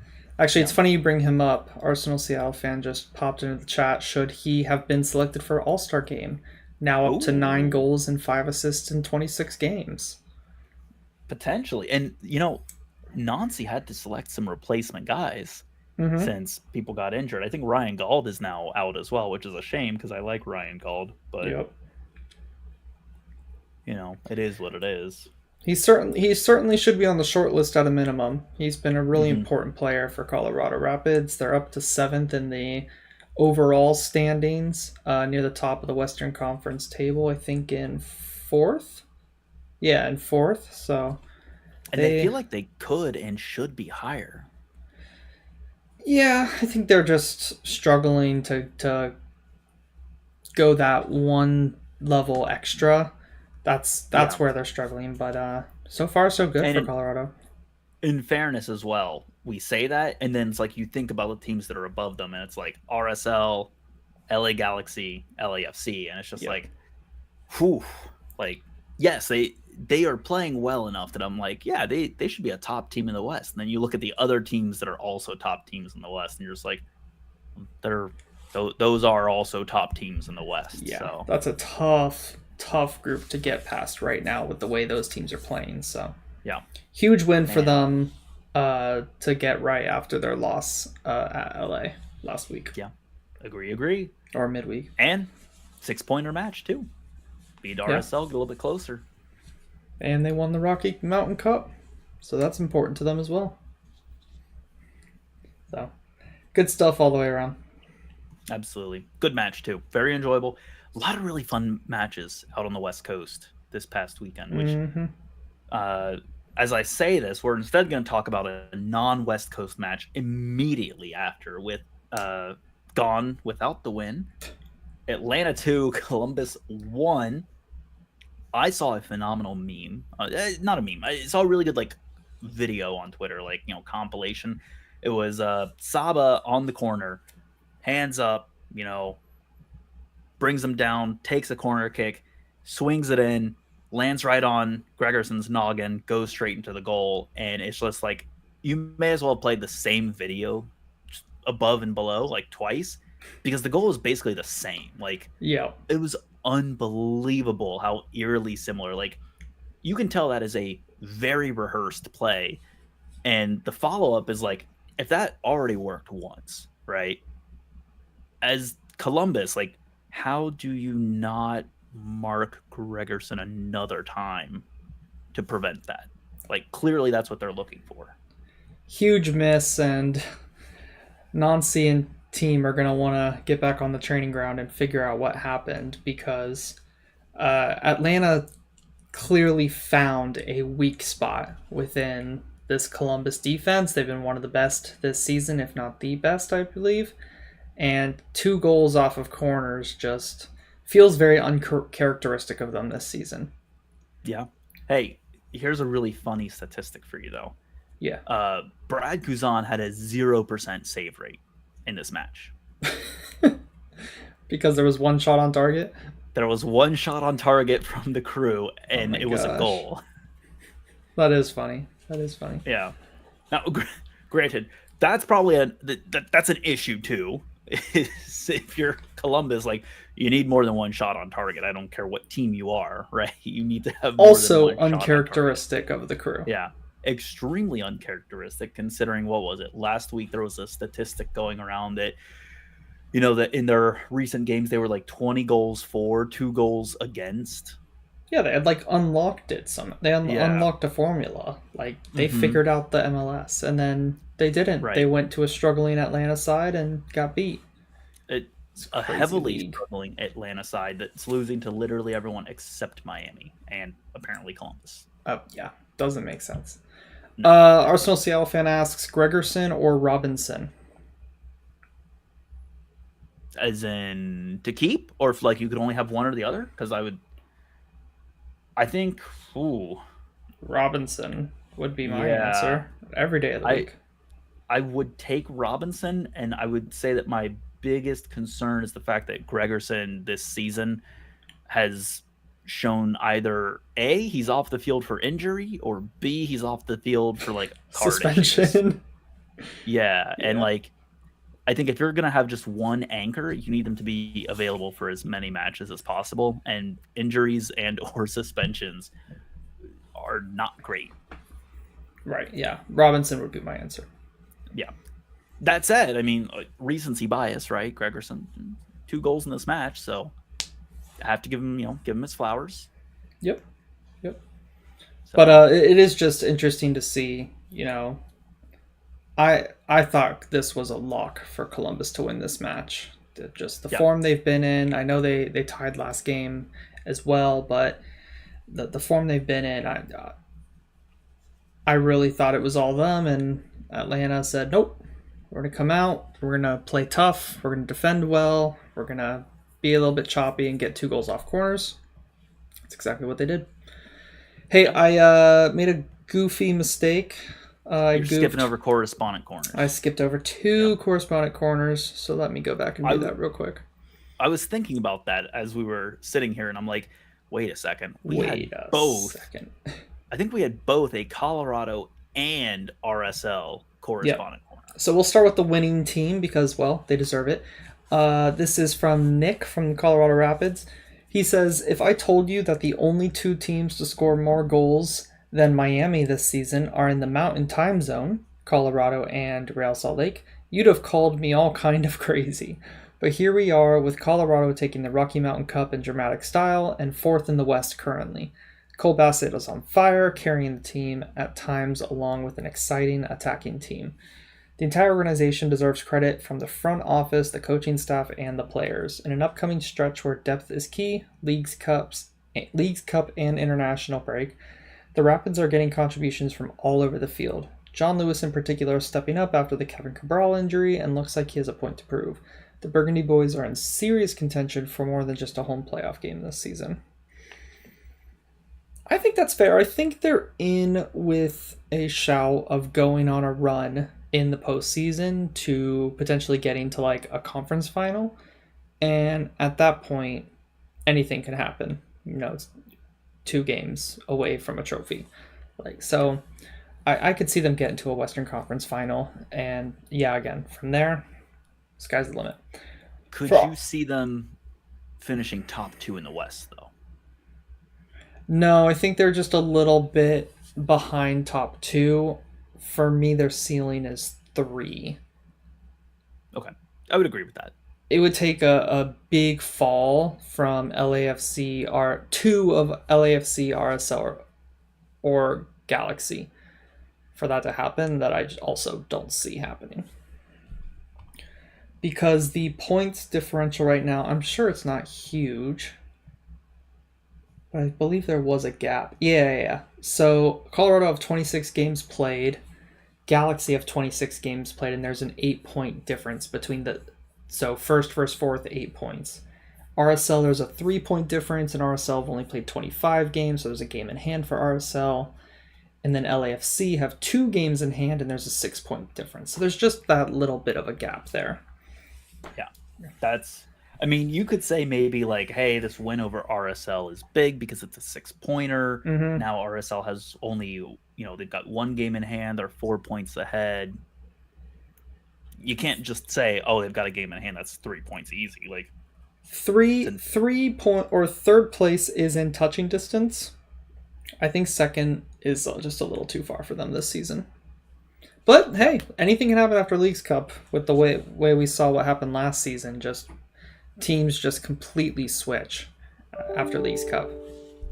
Actually, it's funny you bring him up. Arsenal Seattle fan just popped into the chat. Should he have been selected for All-Star game? Now up to 9 goals and 5 assists in 26 games. Potentially. And, you know, Nancy had to select some replacement guys since people got injured. I think Ryan Gauld is now out as well, which is a shame because I like Ryan Gauld. But, you know, it is what it is. He certainly should be on the short list at a minimum. He's been a really important player for Colorado Rapids. They're up to 7th in the overall standings, near the top of the Western Conference table. I think in 4th. Yeah, in 4th. So, and they feel like they could and should be higher. Yeah, I think they're just struggling to go that one level extra. That's where they're struggling, but so far so good for Colorado. In fairness as well, we say that, and then it's like you think about the teams that are above them, and it's like RSL, LA Galaxy, LAFC, and it's just like, whew, like yes, they are playing well enough that I'm like, yeah, they should be a top team in the West. And then you look at the other teams that are also top teams in the West, and you're just like, those are also top teams in the West. Yeah, so that's a tough group to get past right now with the way those teams are playing. So yeah, huge win for them to get right after their loss at LA last week. Yeah, agree. Or midweek. And 6-pointer match too. Beat RSL, get a little bit closer. And they won the Rocky Mountain Cup, so that's important to them as well. So good stuff all the way around. Absolutely. Good match too. Very enjoyable. A lot of really fun matches out on the West Coast this past weekend, which as I say this, we're instead going to talk about a non-West Coast match immediately after with Gone without the win. Atlanta 2, Columbus 1. I saw a phenomenal meme. Not a meme. I saw a really good video on Twitter, compilation. It was Saba on the corner, hands up, brings him down, takes a corner kick, swings it in, lands right on Gregerson's noggin, goes straight into the goal, and it's just like you may as well have played the same video above and below twice because the goal is basically the same. It was unbelievable how eerily similar. you can tell that is a very rehearsed play. And the follow up is like, if that already worked once, right? As Columbus, like, how do you not mark Gregerson another time to prevent that? Like, clearly that's what they're looking for. Huge miss, and Nancy and team are going to want to get back on the training ground and figure out what happened, because Atlanta clearly found a weak spot within this Columbus defense. They've been one of the best this season, if not the best, I believe. And 2 goals off of corners just feels very uncharacteristic of them this season. Yeah. Hey, here's a really funny statistic for you, though. Yeah. Brad Guzan had a 0% save rate in this match. Because there was 1 shot on target? There was 1 shot on target from the Crew, and it was a goal. That is funny. That is funny. Yeah. Now, granted, that's probably that's an issue too. If you're Columbus, like, you need more than 1 shot on target. I don't care what team you are, right? You need to have more also than 1 uncharacteristic of the Crew. Yeah, extremely uncharacteristic considering, what was it, last week there was a statistic going around that, you know, that in their recent games they were like 20 goals for, 2 goals against. Yeah, they had like unlocked it. They unlocked a formula. Like, they figured out the MLS, and then they didn't. Right. They went to a struggling Atlanta side and got beat. It's a heavily struggling Atlanta side that's losing to literally everyone except Miami and apparently Columbus. Oh, yeah. Doesn't make sense. No. Arsenal Seattle fan asks, Gregerson or Robinson? As in to keep, or if like you could only have one or the other? Because I think Robinson would be my answer every day of the week. I would take Robinson, and I would say that my biggest concern is the fact that Gregerson this season has shown either A, he's off the field for injury, or B, he's off the field for like suspension. Yeah, and like, I think if you're going to have just one anchor, you need them to be available for as many matches as possible, and injuries and or suspensions are not great. Right, yeah. Robinson would be my answer. Yeah. That said, I mean, recency bias, right? Gregerson, 2 goals in this match, so I have to give him his flowers. Yep. So. But it is just interesting to see, I thought this was a lock for Columbus to win this match. Just the form they've been in. I know they tied last game as well, but the form they've been in, I really thought it was all them, and Atlanta said, nope, we're going to come out, we're going to play tough, we're going to defend well, we're going to be a little bit choppy and get 2 goals off corners. That's exactly what they did. Hey, I made a goofy mistake. You're skipping over correspondent corners. I skipped over 2 correspondent corners, so let me go back and do that real quick. I was thinking about that as we were sitting here, and I'm like, wait a second. Wait a second. I think we had both a Colorado and RSL correspondent corner. So we'll start with the winning team because, well, they deserve it. This is from Nick from Colorado Rapids. He says, if I told you that the only 2 teams to score more goals than Miami this season are in the Mountain Time Zone, Colorado and Real Salt Lake, you'd have called me all kind of crazy. But here we are with Colorado taking the Rocky Mountain Cup in dramatic style and 4th in the West currently. Cole Bassett is on fire, carrying the team at times along with an exciting attacking team. The entire organization deserves credit from the front office, the coaching staff, and the players. In an upcoming stretch where depth is key, Leagues Cup and international break, the Rapids are getting contributions from all over the field. John Lewis in particular is stepping up after the Kevin Cabral injury and looks like he has a point to prove. The Burgundy boys are in serious contention for more than just a home playoff game this season. I think that's fair. I think they're in with a shout of going on a run in the postseason to potentially getting to like a conference final. And at that point, anything can happen. It's 2 games away from a trophy. So I could see them getting to a Western Conference final. And yeah, again, from there, sky's the limit. Could you see them finishing top 2 in the West, though? No, I think they're just a little bit behind top two. For me, their ceiling is 3. Okay, I would agree with that. It would take a big fall from LAFC or two of LAFC, RSL, or Galaxy for that to happen that I also don't see happening. Because the points differential right now, I'm sure it's not huge, but I believe there was a gap. Yeah. So Colorado have 26 games played, Galaxy have 26 games played, and there's an 8-point difference between the. So first versus fourth, 8 points. RSL, there's a 3-point difference, and RSL have only played 25 games, so there's a game in hand for RSL. And then LAFC have 2 games in hand, and there's a 6-point difference. So there's just that little bit of a gap there. Yeah, that's. I mean, you could say maybe like, hey, this win over RSL is big because it's a 6-pointer. Mm-hmm. Now RSL has only, they've got 1 game in hand. They're 4 points ahead. You can't just say, oh, they've got a game in hand. That's 3 points easy. Like third place is in touching distance. I think second is just a little too far for them this season. But hey, anything can happen after Leagues Cup with the way we saw what happened last season. Just teams just completely switch after Leagues Cup.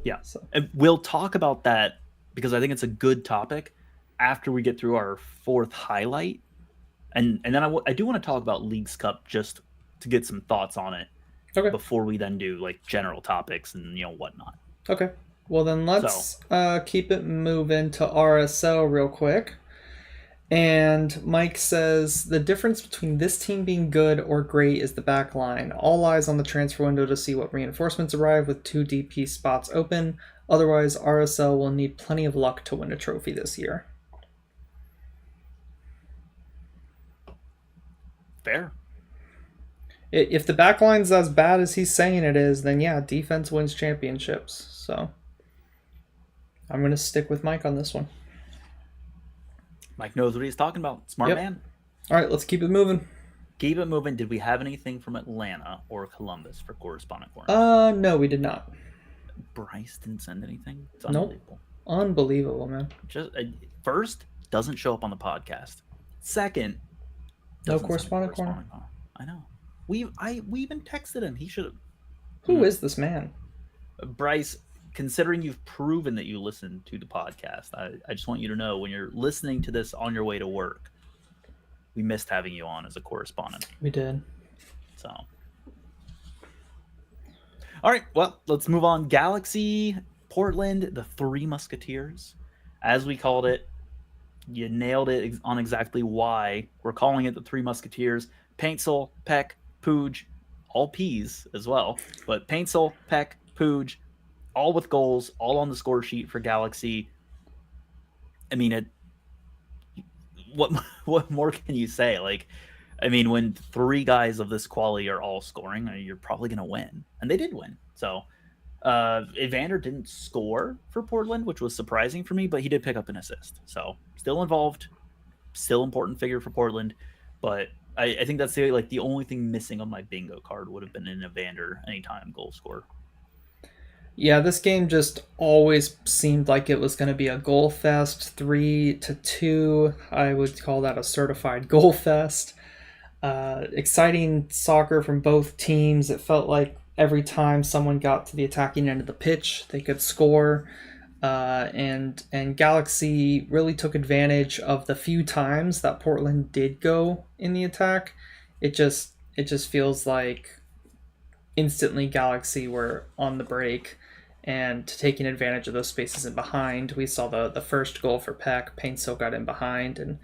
Yeah. So. And we'll talk about that because I think it's a good topic after we get through our 4th highlight. And then I do want to talk about Leagues Cup just to get some thoughts on it before we then do like general topics and whatnot. Okay. Well, then let's keep it moving to RSL real quick. And Mike says, the difference between this team being good or great is the back line. All eyes on the transfer window to see what reinforcements arrive with 2 DP spots open. Otherwise, RSL will need plenty of luck to win a trophy this year. Fair. If the back line's as bad as he's saying it is, then yeah, defense wins championships. So I'm going to stick with Mike on this one. Mike knows what he's talking about. Smart man. All right, let's keep it moving. Keep it moving. Did we have anything from Atlanta or Columbus for correspondent corner? No, we did not. Bryce didn't send anything? It's unbelievable. Nope. Unbelievable, man. Just first, doesn't show up on the podcast. Second, no correspondent corner. I know. We even texted him. He should have. Who is this man? Bryce, considering you've proven that you listen to the podcast, I just want you to know when you're listening to this on your way to work, we missed having you on as a correspondent. We did. So. All right, well, let's move on. Galaxy, Portland, the Three Musketeers, as we called it. You nailed it on exactly why we're calling it the Three Musketeers. Paintsel, Peck, Puig, all P's as well. But Paintsel, Peck, Puig, all with goals, all on the score sheet for Galaxy. I mean, what more can you say? Like, I mean, when 3 guys of this quality are all scoring, you're probably going to win. And they did win. So, Evander didn't score for Portland, which was surprising for me, but he did pick up an assist. So, still involved, still important figure for Portland. But I think that's the only thing missing on my bingo card would have been an Evander anytime goal scorer. Yeah, this game just always seemed like it was going to be a goal fest, 3-2. I would call that a certified goal fest. Exciting soccer from both teams. It felt like every time someone got to the attacking end of the pitch, they could score. And Galaxy really took advantage of the few times that Portland did go in the attack. It just feels like instantly Galaxy were on the break and taking advantage of those spaces in behind. We saw the first goal for Peck. Paintsel got in behind and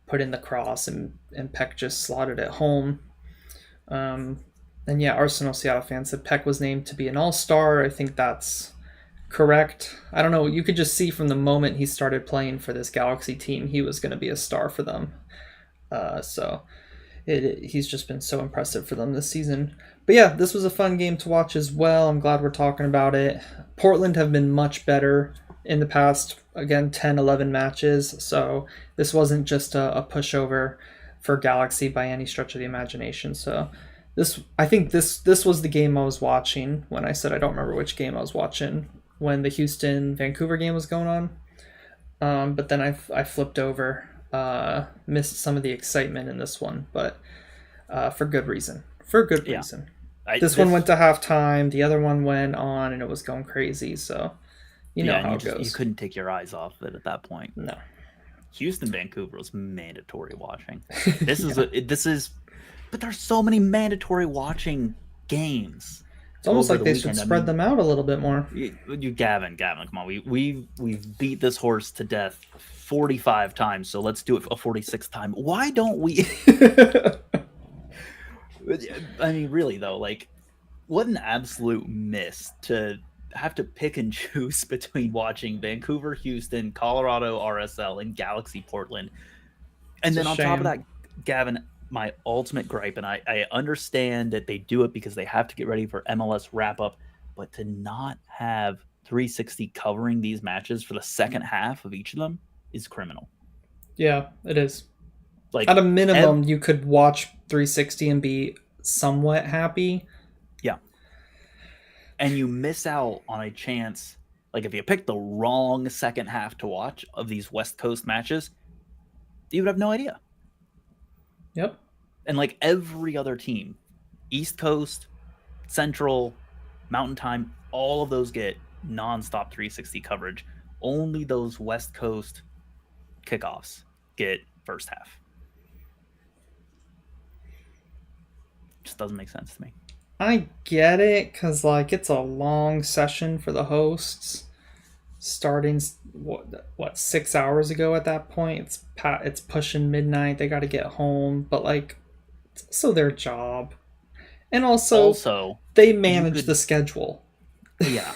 put in the cross, and Peck just slotted it home. And yeah, Arsenal Seattle fans said Peck was named to be an all-star. I think that's correct. I don't know. You could just see from the moment he started playing for this Galaxy team, he was going to be a star for them. He's just been so impressive for them this season. But yeah, this was a fun game to watch as well. I'm glad we're talking about it. Portland have been much better in the past, again, 10, 11 matches. So this wasn't just a pushover for Galaxy by any stretch of the imagination. So I think this was the game I was watching when I said I don't remember which game I was watching when the Houston Vancouver game was going on. But then I flipped over, missed some of the excitement in this one, but for good reason. For good Yeah. reason. This one went to halftime. The other one went on, and it was going crazy. So you know how it goes. You couldn't take your eyes off it at that point. No. Houston Vancouver was mandatory watching. This is, but there's so many mandatory watching games. It's almost like they should spread them out a little bit more. Gavin, come on. We've beat this horse to death 45 times, so let's do it a 46th time. Why don't we? I mean, really though, like, what an absolute miss to have to pick and choose between watching Vancouver, Houston, Colorado, RSL, and Galaxy Portland. And then on top of that, Gavin, my ultimate gripe, and I understand that they do it because they have to get ready for MLS wrap-up, but to not have 360 covering these matches for the second half of each of them is criminal. Yeah, it is. Like, at a minimum, you could watch 360 and be somewhat happy. Yeah. And you miss out on a chance, like if you pick the wrong second half to watch of these West Coast matches, you would have no idea. Yep. And like every other team, East Coast, Central, Mountain Time, all of those get nonstop 360 coverage. Only those West Coast kickoffs get first half. Just doesn't make sense to me. I get it, because like it's a long session for the hosts. Starting what 6 hours ago at that point. It's pushing midnight. They got to get home, but like it's also their job, and also they manage the schedule. Yeah.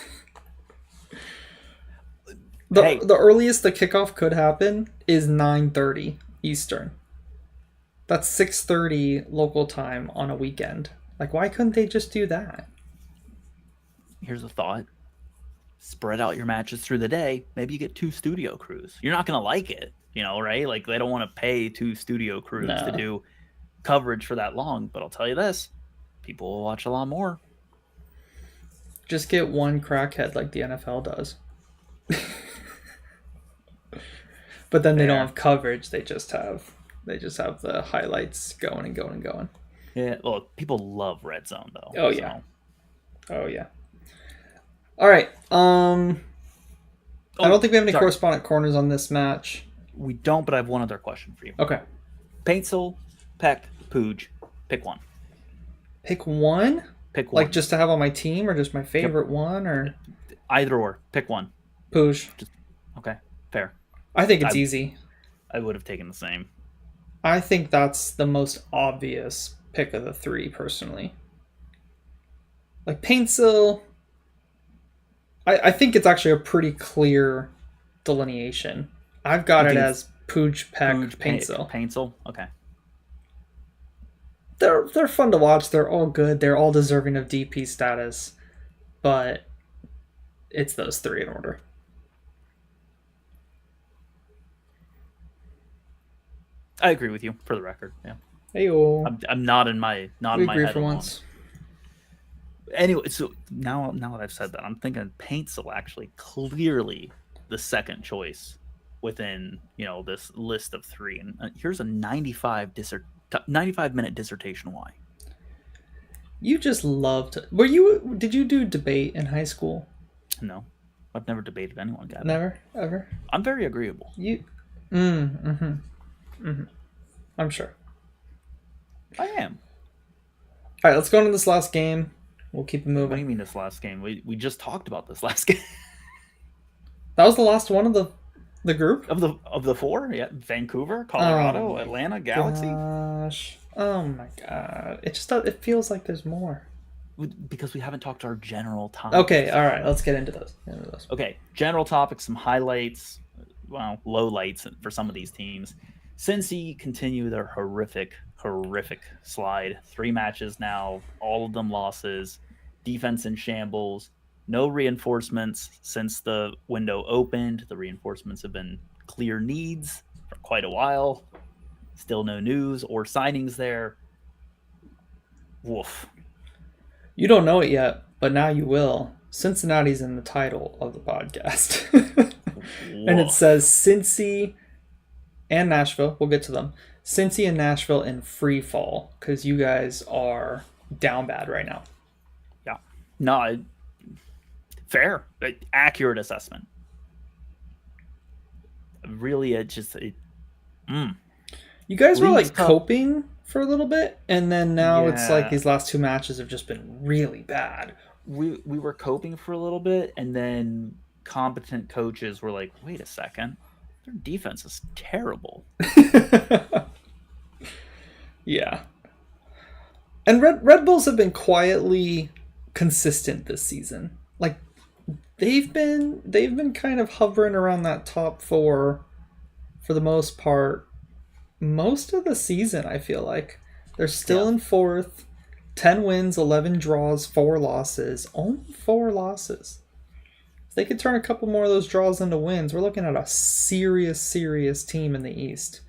The earliest the kickoff could happen is 9:30 Eastern. That's 6:30 local time on a weekend. Like, why couldn't they just do that? Here's a thought. Spread out your matches through the day. Maybe you get 2 studio crews. You're not going to like it, right? Like, they don't want to pay 2 studio crews to do coverage for that long. But I'll tell you this, people will watch a lot more. Just get one crackhead like the NFL does. But then they don't have coverage. They just have the highlights going and going and going. Yeah, well, people love Red Zone though. Oh yeah. Oh yeah. All right. I don't think we have any correspondent corners on this match. We don't, but I have one other question for you. Okay. Paintsel, Peck, Pooj. Pick one. Pick one? Pick one. Like just to have on my team, or just my favorite one, or either or. Pick one. Pooj. Okay, fair. I think it's easy. I would have taken the same. I think that's the most obvious pick of the 3, personally. Like Paintsel, I think it's actually a pretty clear delineation. I've got it as Pooj, Peck, Paintsel. Paintsel, okay. They're fun to watch. They're all good. They're all deserving of DP status, but it's those 3 in order. I agree with you, for the record. Yeah. Hey-o. I'm not in my we agree head for alone. Once. Anyway, so now that I've said that, I'm thinking Paintsel actually clearly the second choice within this list of 3. And here's a 95-minute dissertation why. You just loved. Did you do debate in high school? No, I've never debated anyone, Gavin. Never, ever. I'm very agreeable. I'm sure. I am. All right, let's go into this last game. We'll keep it moving. What do you mean this last game? We just talked about this last game. That was the last one of the group of the 4. Yeah, Vancouver, Colorado, Atlanta, Galaxy. Gosh, oh my god! It feels like there's more. Because we haven't talked our general topics. Okay, all right, let's get into those. Okay, general topics, some highlights, low lights for some of these teams. Cincy continue their horrific slide. 3 matches now, all of them losses. Defense in shambles. No reinforcements since the window opened. The reinforcements have been clear needs for quite a while. Still no news or signings there. Woof. You don't know it yet, but now you will. Cincinnati's in the title of the podcast. And Whoa. it says Cincy and Nashville. We'll get to them. Cincy and Nashville in free fall because you guys are down bad right now. Yeah. No, fair. Accurate assessment. Really, You guys were League's like tough. coping for a little bit, and then now it's like Yeah. these last two matches have just been really bad. we were coping for a little bit, and then competent coaches were like, wait a second, their defense is terrible. Yeah. And Red Bulls have been quietly consistent this season. Like they've been kind of hovering around that top four for the most part most of the season, I feel like. They're still Yeah. in fourth. 10 wins, 11 draws, 4 losses. Only 4 losses. If they could turn a couple more of those draws into wins, we're looking at a serious team in the East.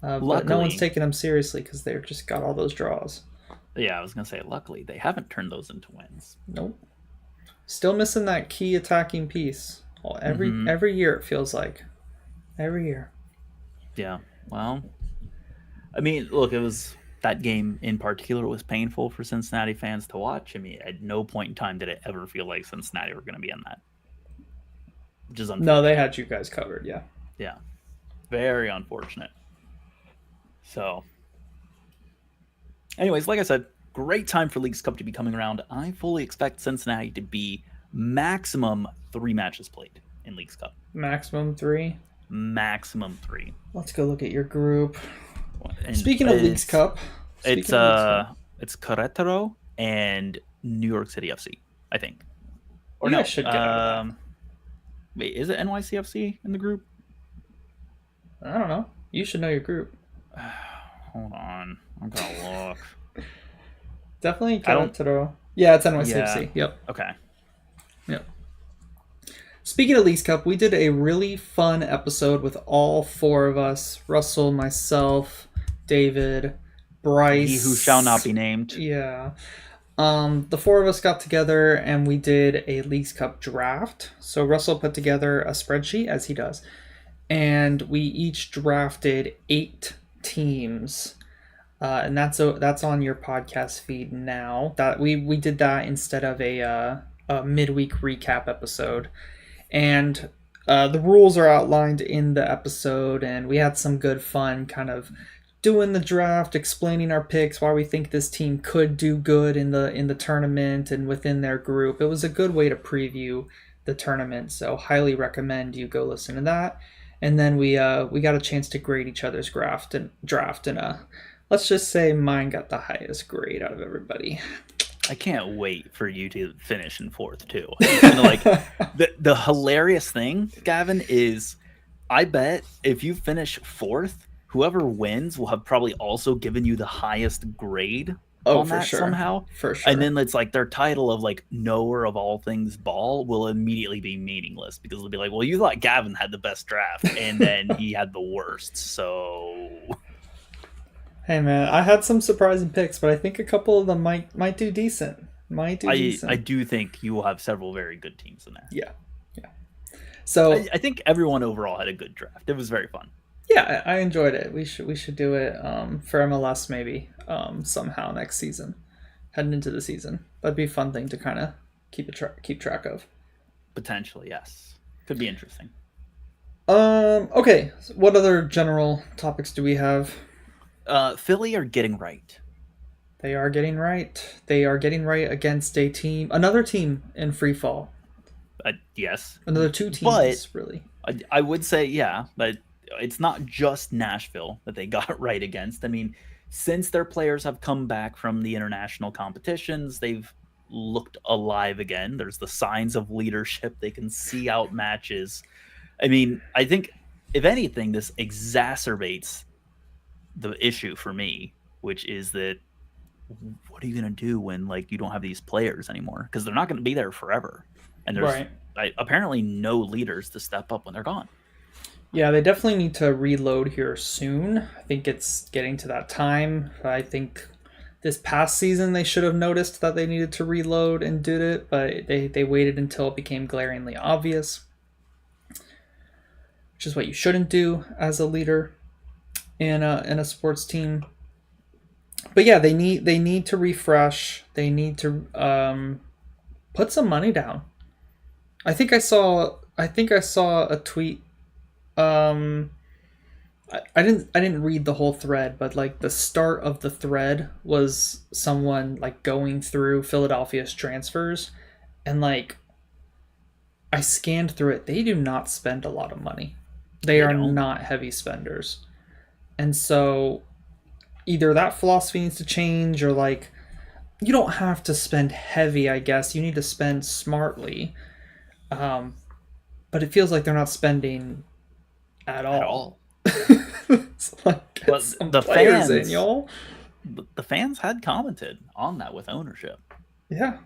But no one's Luckily, taking them seriously because they've just got all those draws. yeah, I was gonna say, luckily they haven't turned those into wins. Nope. Still missing that key attacking piece. Well, every year it feels like. Every year. Yeah. Well, I mean, look, it was that game in particular was painful for Cincinnati fans to watch. I mean, at no point in time did it ever feel like Cincinnati were going to be in that, which is unfortunate. No, they had you guys covered, yeah. Yeah, very unfortunate. So, anyways, like I said, great time for Leagues Cup to be coming around. I fully expect Cincinnati to be maximum 3 matches played in Leagues Cup. Maximum 3. Maximum 3. Let's go look at your group. And Speaking of Leagues Cup. It's Querétaro and New York City FC, I think. Or You no, guys should get out of wait, is it NYCFC in the group? I don't know. You should know your group. Hold on, I'm gonna look. Definitely I don't- Querétaro. Yeah, it's NYCFC. Yep. Okay. Yep. Speaking of Leagues Cup, we did a really fun episode with all 4 of us. Russell, myself, David, Bryce. He who shall not be named. Yeah. The 4 of us got together and we did a Leagues Cup draft. So Russell put together a spreadsheet, as he does, and we each drafted 8 teams. And that's on your podcast feed now. That we did that instead of a midweek recap episode. And the rules are outlined in the episode, and we had some good fun kind of doing the draft, explaining our picks, why we think this team could do good in the tournament and within their group. It was a good way to preview the tournament, so highly recommend you go listen to that. And then we got a chance to grade each other's draft, and let's just say mine got the highest grade out of everybody. I can't wait for you to finish in 4th too. And like the hilarious thing, Gavin, is I bet if you finish 4th, whoever wins will have probably also given you the highest grade on for that sure. somehow. For sure. And then it's like their title of like knower of all things ball will immediately be meaningless because they'll be like, well, you thought Gavin had the best draft and then he had the worst. So Hey man, I had some surprising picks, but I think a couple of them might do decent. I do think you will have several very good teams in there. Yeah. So I think everyone overall had a good draft. It was very fun. yeah, I enjoyed it. We should do it for MLS maybe somehow next season, heading into the season. That'd be a fun thing to kind of keep track of. Potentially, yes. Could be interesting. Okay. So what other general topics do we have? Philly are getting right. They are getting right. They are getting right against another team in free fall. Yes. Another 2 teams, But really. I would say, yeah, but it's not just Nashville that they got right against. I mean, since their players have come back from the international competitions, they've looked alive again. There's the signs of leadership. They can see out matches. I mean, I think, if anything, this exacerbates the issue for me, which is that what are you going to do when like you don't have these players anymore? Because they're not going to be there forever. And there's apparently no leaders to step up when they're gone. Yeah, they definitely need to reload here soon. I think it's getting to that time. I think This past season, they should have noticed that they needed to reload and did it, but they waited until it became glaringly obvious, which is what you shouldn't do as a leader in a sports team. But yeah, they need to refresh. They need to put some money down. I think I saw a tweet. I didn't read the whole thread, but like the start of the thread was someone like going through Philadelphia's transfers, and like I scanned through it. They do not spend a lot of money. They are don't. not heavy spenders. And so either that philosophy needs to change, or like you don't have to spend heavy, I guess. You need to spend smartly. But it feels like they're not spending at all. At all. It's like, get Well, some the players fans- in, y'all. The fans had commented on that with ownership. Yeah.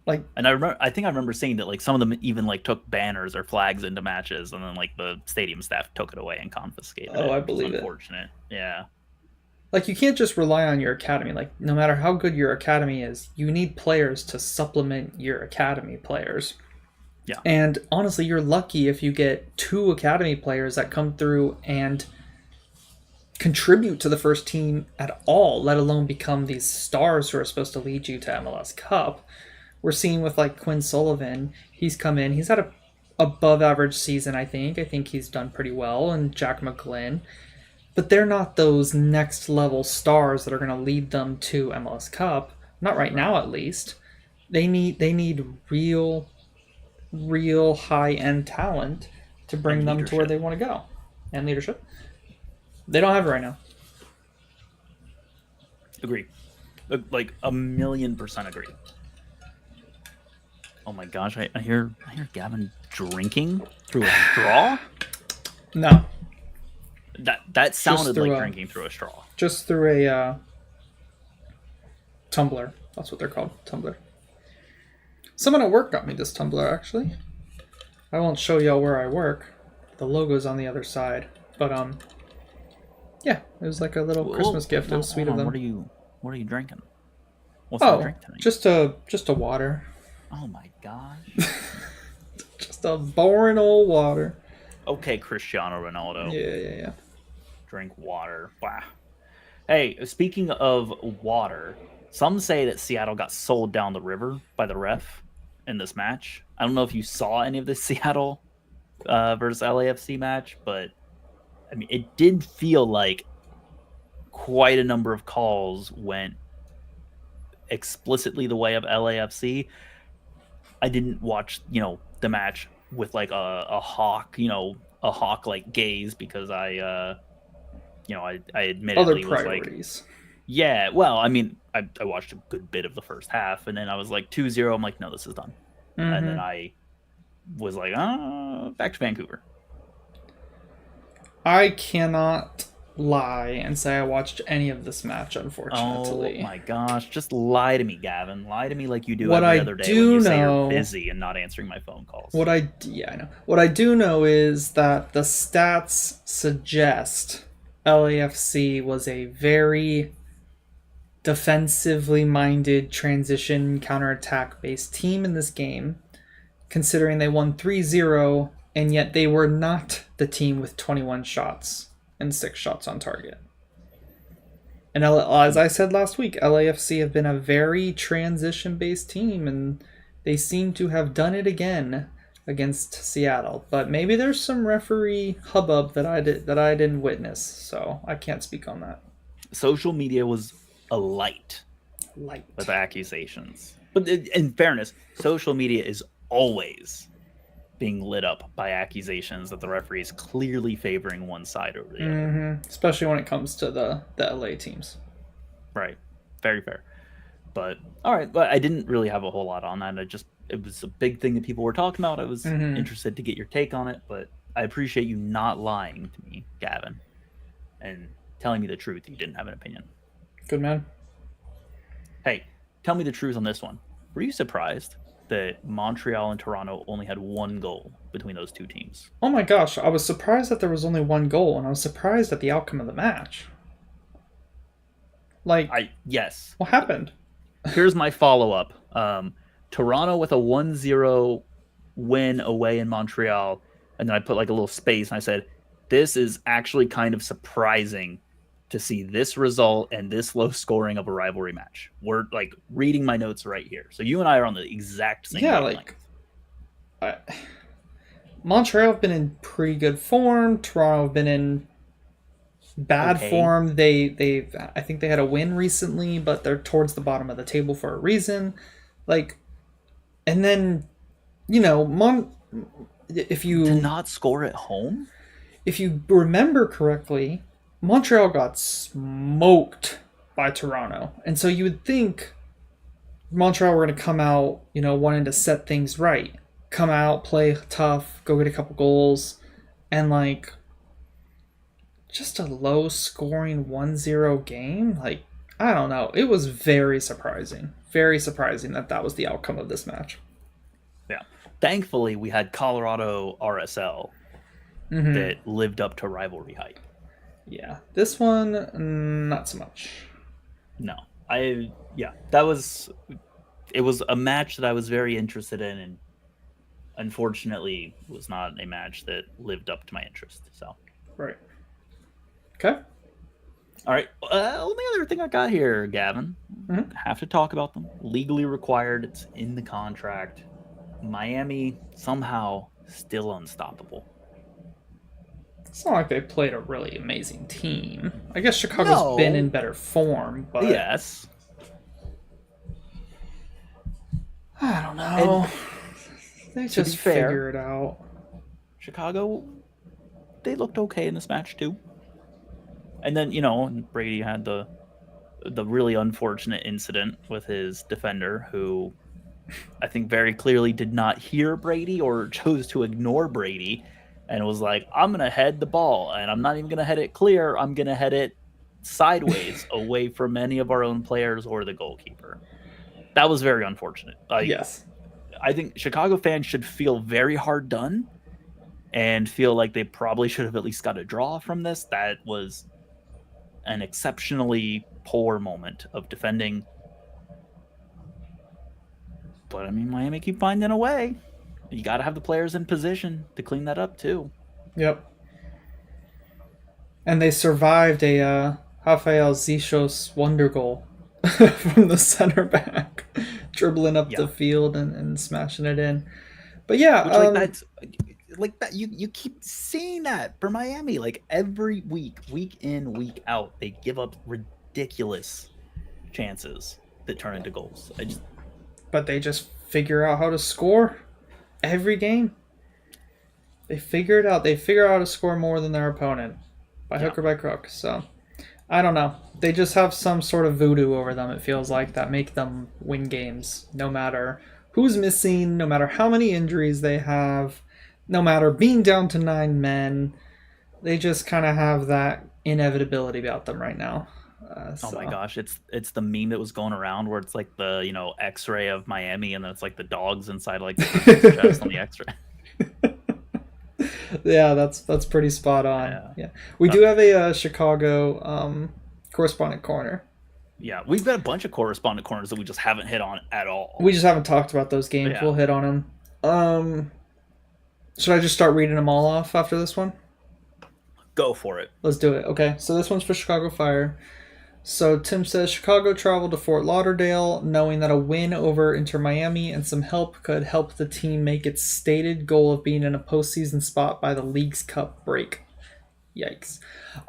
Like, And I think I remember seeing that like some of them even like took banners or flags into matches, and then like the stadium staff took it away and confiscated it. I which is believe it. unfortunate. Yeah. like you can't just rely on your academy. Like, no matter how good your academy is, you need players to supplement your academy players. Yeah. And honestly, you're lucky if you get 2 academy players that come through and contribute to the first team at all, let alone become these stars who are supposed to lead you to MLS Cup. We're seeing with like Quinn Sullivan, he's come in, he's had a above average season, I think. I think he's done pretty well, and Jack McGlynn. But they're not those next level stars that are going to lead them to MLS Cup. Not right now, at least. They need real high end talent to bring And them to where leadership. they want to go, and leadership. They don't have it right now. Agree. Like 1,000,000% agree. Oh my gosh, I hear Gavin drinking through a straw? No, That sounded through like a- drinking through a straw. just through a tumbler. That's what they're called, tumbler. Someone at work got me this tumbler, actually. I won't show y'all where I work. The logo's on the other side. But yeah, it was like a little Christmas gift. It was sweet of them. What are you drinking? What's the Oh, drink tonight? just a water. Oh my gosh. Just a boring old water. Okay, Cristiano Ronaldo. Yeah. Drink water. Wow. Hey, speaking of water, some say that Seattle got sold down the river by the ref in this match. I don't know if you saw any of the Seattle versus LAFC match, but I mean, it did feel like quite a number of calls went explicitly the way of LAFC. I didn't watch, the match with like a hawk, a hawk like gaze, because I admittedly Other was like, priorities. yeah, well, I mean, I watched a good bit of the first half, and then I was like 2-0. I'm like, no, this is done. And then I was like, back to Vancouver. I cannot lie and say I watched any of this match, unfortunately. Oh my gosh, just lie to me, Gavin. Lie to me like you do What every I other day do when you say know- you're busy and not answering my phone calls. Yeah, I know. What I do know is that the stats suggest LAFC was a very defensively minded transition counterattack based team in this game, considering they won 3-0, and yet they were not the team with 21 shots and 6 shots on target. And as I said last week, LAFC have been a very transition-based team, and they seem to have done it again against Seattle. But maybe there's some referee hubbub that I didn't witness, so I can't speak on that. Social media was alight Light. with accusations. But in fairness, social media is always being lit up by accusations that the referee is clearly favoring one side over the other. Especially when it comes to the LA teams. Right. Very fair. But all right, but I didn't really have a whole lot on that. It was a big thing that people were talking about. I was interested to get your take on it, but I appreciate you not lying to me, Gavin, and telling me the truth. You didn't have an opinion. Good man. Hey, tell me the truth on this one. Were you surprised that Montreal and Toronto only had 1 goal between those two teams? Oh my gosh, I was surprised that there was only 1 goal, and I was surprised at the outcome of the match. Like, Yes. what happened? Here's my follow-up. Toronto with a 1-0 win away in Montreal, and then I put like a little space and I said, this is actually kind of surprising to see this result and this low scoring of a rivalry match. We're like reading my notes right here. So you and I are on the exact same wavelength. I, Montreal have been in pretty good form. Toronto have been in bad form. They I think they had a win recently, but they're towards the bottom of the table for a reason. Like, and then, if you to not score at home, if you remember correctly, Montreal got smoked by Toronto, and so you would think Montreal were going to come out, wanting to set things right, come out, play tough, go get a couple goals, and like just a low scoring 1-0 game. Like, I don't know. It was very surprising. Very surprising that was the outcome of this match. Yeah. Thankfully, we had Colorado RSL that lived up to rivalry hype. Yeah. This one, not so much. No. It was a match that I was very interested in, and unfortunately was not a match that lived up to my interest. So, right. Okay. All right. Only other thing I got here, Gavin. Have to talk about them. Legally required. It's in the contract. Miami somehow still unstoppable. It's not like they played a really amazing team. I guess Chicago's been in better form, but yes. I don't know. They just figure it out. Chicago, they looked okay in this match too. And then, Brady had the really unfortunate incident with his defender, who I think very clearly did not hear Brady or chose to ignore Brady and was like, I'm going to head the ball, and I'm not even going to head it clear. I'm going to head it sideways away from any of our own players or the goalkeeper. That was very unfortunate. Yes. I think Chicago fans should feel very hard done and feel like they probably should have at least got a draw from this. That was an exceptionally poor moment of defending. But, I mean, Miami keep finding a way. You got to have the players in position to clean that up, too. Yep. And they survived a Rafael Zishos wonder goal from the center back, dribbling up the field and smashing it in. But yeah, like that you keep seeing that for Miami. Like every week in, week out, they give up ridiculous chances that turn into goals. But they just figure out how to score every game. They figure it out. They figure out how to score more than their opponent by hook or by crook. So I don't know. They just have some sort of voodoo over them, it feels like, that make them win games no matter who's missing, no matter how many injuries they have, no matter being down to 9 men. They just kind of have that inevitability about them right now. Oh my gosh, it's the meme that was going around where it's like the X-ray of Miami, and then it's like the dogs inside like the chest on the X-ray. Yeah, that's pretty spot on. Yeah. We do have a Chicago correspondent corner. Yeah, we've got a bunch of correspondent corners that we just haven't hit on at all. We just haven't talked about those games. Yeah. We'll hit on them. Should I just start reading them all off after this one? Go for it. Let's do it. Okay, so this one's for Chicago Fire. So Tim says, Chicago traveled to Fort Lauderdale knowing that a win over Inter Miami and some help could help the team make its stated goal of being in a postseason spot by the League's Cup break. Yikes.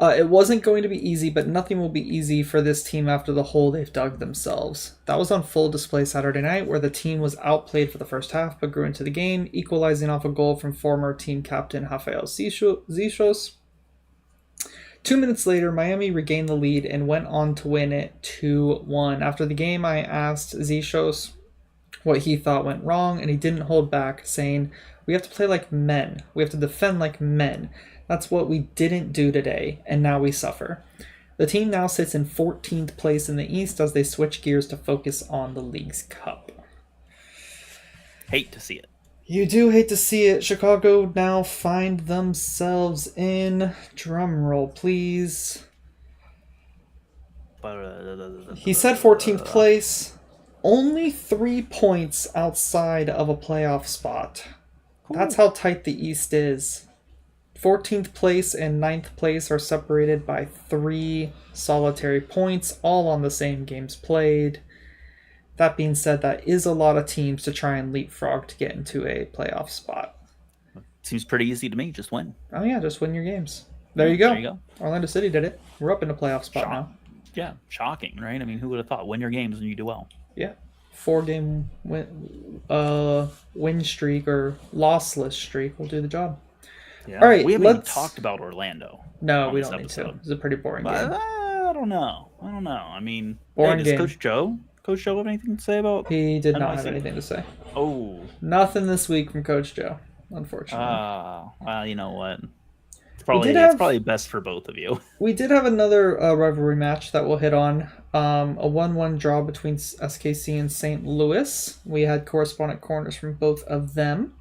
It wasn't going to be easy, but nothing will be easy for this team after the hole they've dug themselves. That was on full display Saturday night, where the team was outplayed for the first half but grew into the game, equalizing off a goal from former team captain Rafael Zishos. 2 minutes later, Miami regained the lead and went on to win it 2-1. After the game, I asked Zishos what he thought went wrong, and he didn't hold back, saying, "We have to play like men. We have to defend like men. That's what we didn't do today, and now we suffer." The team now sits in 14th place in the East as they switch gears to focus on the League's Cup. Hate to see it. You do hate to see it. Chicago now find themselves in, drum roll please, He said 14th place. Only 3 points outside of a playoff spot. Cool. That's how tight the East is. 14th place and 9th place are separated by 3 solitary points, all on the same games played. That being said, that is a lot of teams to try and leapfrog to get into a playoff spot. Seems pretty easy to me. Just win. Oh, yeah, just win your games. There you go. There you go. Orlando City did it. We're up in a playoff spot now. Yeah, shocking, right? I mean, who would have thought? Win your games and you do well. Yeah. 4-game win streak or lossless streak will do the job. Yeah. All right, we haven't even talked about Orlando. No, we don't need to. It's a pretty boring game. I don't know. I mean, boring does game. Coach Joe have anything to say about? He did not have anything to say. Oh, nothing this week from Coach Joe, unfortunately. Well, you know what? It's probably best for both of you. We did have another rivalry match that we'll hit on. A 1-1 draw between SKC and St. Louis. We had correspondent corners from both of them.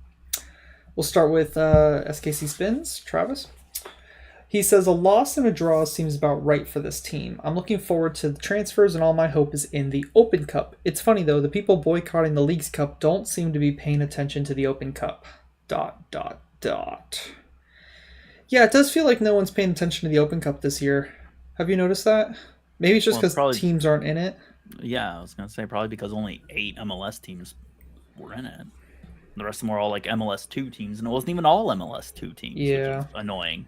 We'll start with SKC Spins. Travis? He says, a loss and a draw seems about right for this team. I'm looking forward to the transfers and all my hope is in the Open Cup. It's funny though, the people boycotting the League's Cup don't seem to be paying attention to the Open Cup. ... Yeah, it does feel like no one's paying attention to the Open Cup this year. Have you noticed that? Maybe it's just because teams aren't in it. Yeah, I was going to say probably because only 8 MLS teams were in it. The rest of them were all like MLS 2 teams, and it wasn't even all MLS 2 teams, yeah. Which is annoying.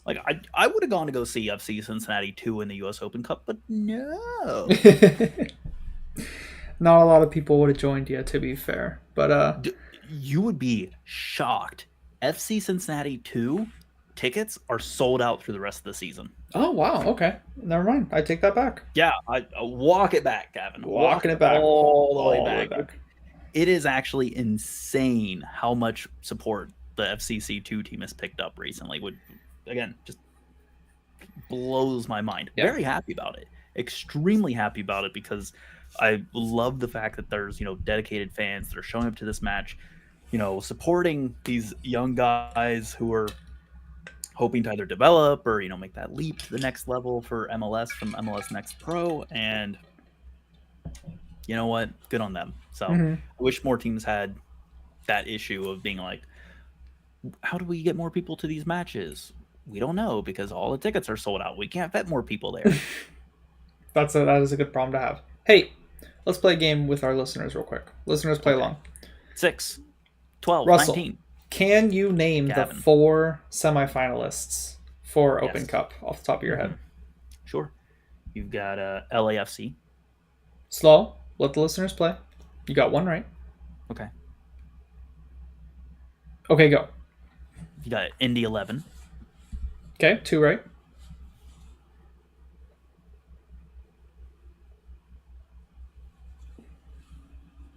Like, I would have gone to go see FC Cincinnati 2 in the U.S. Open Cup, but no. Not a lot of people would have joined you, to be fair. But you would be shocked. FC Cincinnati 2 tickets are sold out through the rest of the season. Oh, wow. Okay. Never mind. I take that back. Yeah, I walk it back, Gavin. Walking it back. All the way back. It is actually insane how much support the FCC2 team has picked up recently. Again, just blows my mind. Yeah. Very happy about it. Extremely happy about it because I love the fact that there's, dedicated fans that are showing up to this match, supporting these young guys who are hoping to either develop or, make that leap to the next level for MLS from MLS Next Pro. And you know what? Good on them. So I wish more teams had that issue of being like, how do we get more people to these matches? We don't know because all the tickets are sold out. We can't fit more people there. That is a good problem to have. Hey, let's play a game with our listeners real quick. Listeners, play along. 6, 12, Russell, 19. Can you name Gavin. the 4 semifinalists for Open Cup off the top of your head? Sure. You've got LAFC. Slow. Let the listeners play. You got one right. Okay. Okay, go. You got Indy 11. Okay, 2 right.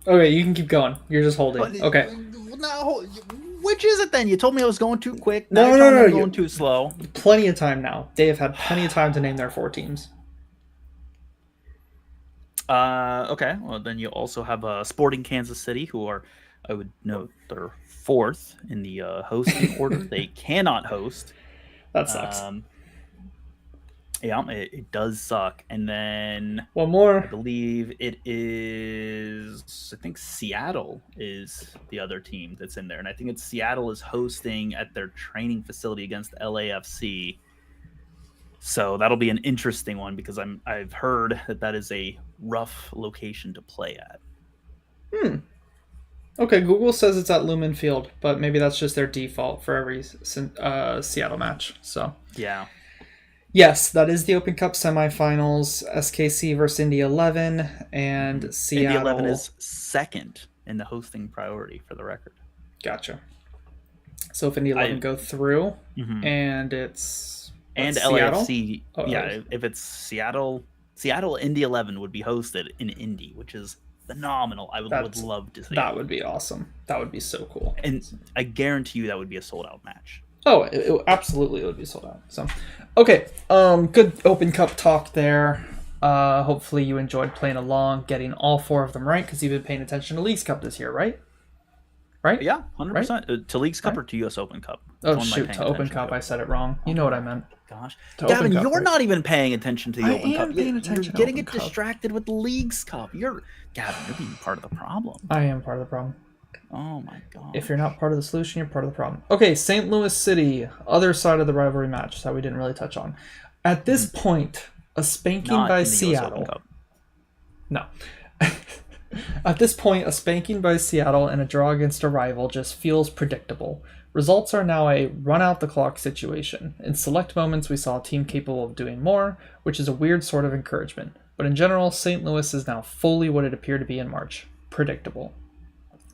Okay, you can keep going. You're just holding. Okay. No, which is it then? You told me I was going too quick. No. You're going too slow. Plenty of time now. They have had plenty of time to name their 4 teams. Okay. Well, then you also have Sporting Kansas City, who are, I would note, they're 4th in the hosting order. They cannot host. That sucks. Yeah, it does suck. And then one more. I believe it is. I think Seattle is the other team that's in there, and I think it's Seattle is hosting at their training facility against LAFC. So that'll be an interesting one because I've heard that is a rough location to play at. Okay, Google says it's at Lumen Field, but maybe that's just their default for every Seattle match. So yeah. Yes, that is the Open Cup semifinals. SKC versus Indy 11 and Seattle. Indy 11 is 2nd in the hosting priority for the record. Gotcha. So if Indy 11 go through and it's LAFC, if it's Seattle, Indy 11 would be hosted in Indy, which is phenomenal. I would love to see that. Would be awesome. That would be so cool. And I guarantee you that would be a sold out match. Oh, absolutely, it would be sold out. So, okay, good Open Cup talk there. Hopefully you enjoyed playing along, getting all 4 of them right, because you've been paying attention to Leagues Cup this year, right? right? Yeah, 100%. To Leagues Cup Right. or to US Open Cup? Oh Which one am I shoot, paying to Open attention Cup, to? I said it wrong. You know what I meant. Gosh, To Gavin, Open Cup, you're right? not even paying attention to the I Open Cup. am paying You're attention to getting Open it Cup. distracted with the Leagues Cup. Gavin, you're being part of the problem. I am part of the problem. Oh my If gosh. you're not part of the solution, you're part of the problem. Okay, St. Louis City, other side of the rivalry match that we didn't really touch on. At this point, a spanking Not by in the US Open Seattle. Cup. No. At this point, a spanking by Seattle and a draw against a rival just feels predictable. Results are now a run out the clock situation. In select moments, we saw a team capable of doing more, which is a weird sort of encouragement. But in general, St. Louis is now fully what it appeared to be in March, predictable.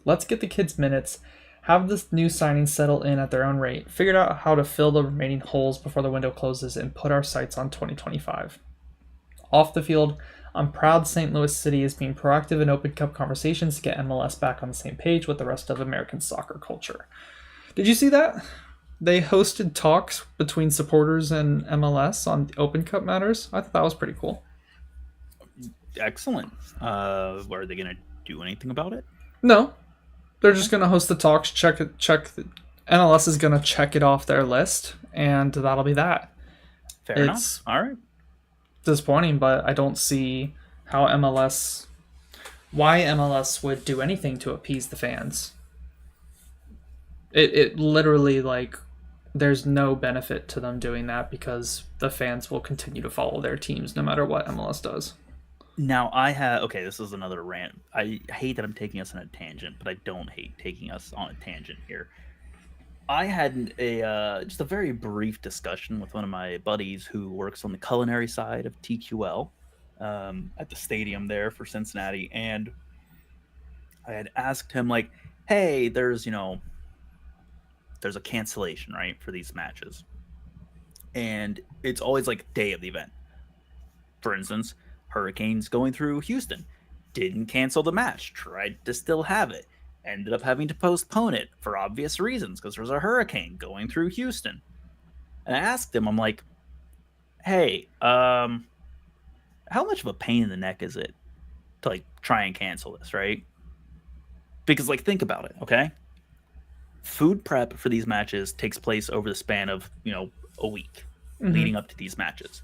Let's get the kids minutes, have the new signings settle in at their own rate, figure out how to fill the remaining holes before the window closes, and put our sights on 2025. Off the field, I'm proud St. Louis City is being proactive in Open Cup conversations to get MLS back on the same page with the rest of American soccer culture. Did you see that? They hosted talks between supporters and MLS on Open Cup matters. I thought that was pretty cool. Excellent. Are they going to do anything about it? No, they're just going to host the talks. MLS is going to check it off their list, and that'll be that. Fair enough. All right. Disappointing, but I don't see why MLS would do anything to appease the fans. It literally, like, there's no benefit to them doing that because the fans will continue to follow their teams no matter what MLS does. Now okay, this is another rant. I hate that I'm taking us on a tangent, but I don't hate taking us on a tangent here. I had just a very brief discussion with one of my buddies who works on the culinary side of TQL at the stadium there for Cincinnati, and I had asked him, like, hey, there's a cancellation, right, for these matches, and it's always like day of the event. For instance, Hurricanes going through Houston didn't cancel the match, tried to still have it, ended up having to postpone it for obvious reasons because there's a hurricane going through Houston. And I asked him, I'm like, hey, how much of a pain in the neck is it to, like, try and cancel this, right? Because, like, think about it, okay? Food prep for these matches takes place over the span of, a week leading up to these matches.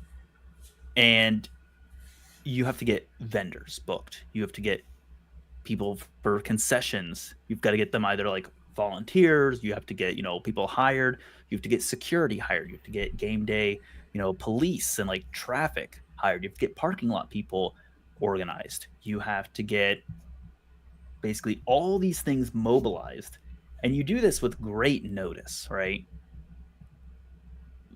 And you have to get vendors booked. You have to get people for concessions. You've got to get them either like volunteers. You have to get, people hired. You have to get security hired. You have to get game day, police and like traffic hired. You have to get parking lot people organized. You have to get basically all these things mobilized. And you do this with great notice, right?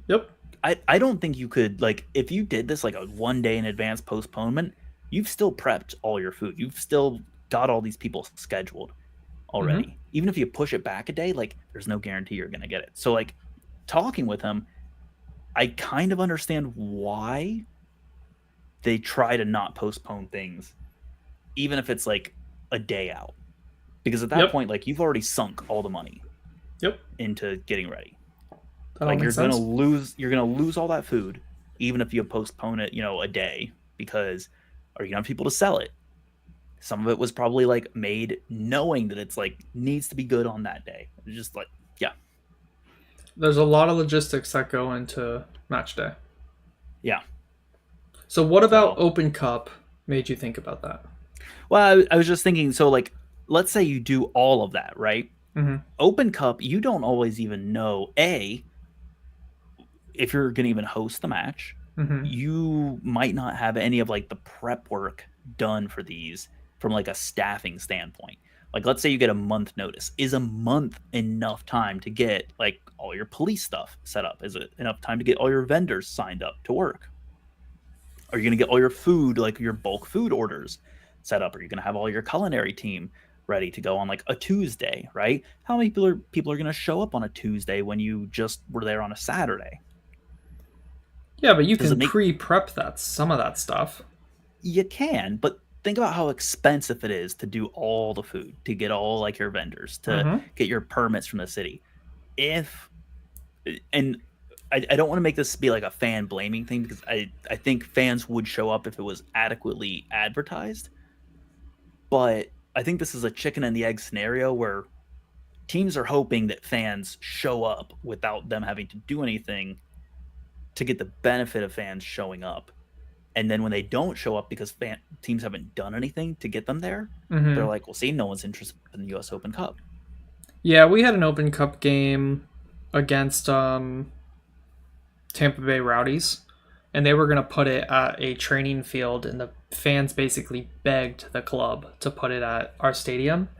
Yep. I don't think you could, like, if you did this like a 1 day in advance postponement, you've still prepped all your food. You've still got all these people scheduled already. Even if you push it back a day, like, there's no guarantee you're going to get it. So, like, talking with him, I kind of understand why they try to not postpone things, even if it's like a day out. Because at that point, like, you've already sunk all the money into getting ready. Like, you're gonna lose all that food, even if you postpone it, a day, because are you gonna have people to sell it? Some of it was probably like made knowing that it's like needs to be good on that day. It's just like, yeah. There's a lot of logistics that go into match day. Yeah. So what about Open Cup made you think about that? Well, I was just thinking, so like, let's say you do all of that, right? Open Cup, you don't always even know, if you're going to even host the match. You might not have any of like the prep work done for these from like a staffing standpoint. Like, let's say you get a month notice. Is a month enough time to get like all your police stuff set up? Is it enough time to get all your vendors signed up to work? Are you going to get all your food, like your bulk food orders set up? Are you going to have all your culinary team ready to go on like a Tuesday, right? How many people are going to show up on a Tuesday when you just were there on a Saturday? Yeah, but you can pre-prep some of that stuff. You can, but think about how expensive it is to do all the food, to get all like your vendors, to get your permits from the city. And I don't want to make this be like a fan blaming thing, because I think fans would show up if it was adequately advertised. But I think this is a chicken and the egg scenario where teams are hoping that fans show up without them having to do anything to get the benefit of fans showing up. And then when they don't show up because teams haven't done anything to get them there, they're like, well, see, no one's interested in the U.S. Open Cup. Yeah, we had an Open Cup game against Tampa Bay Rowdies, and they were going to put it at a training field, and the fans basically begged the club to put it at our stadium.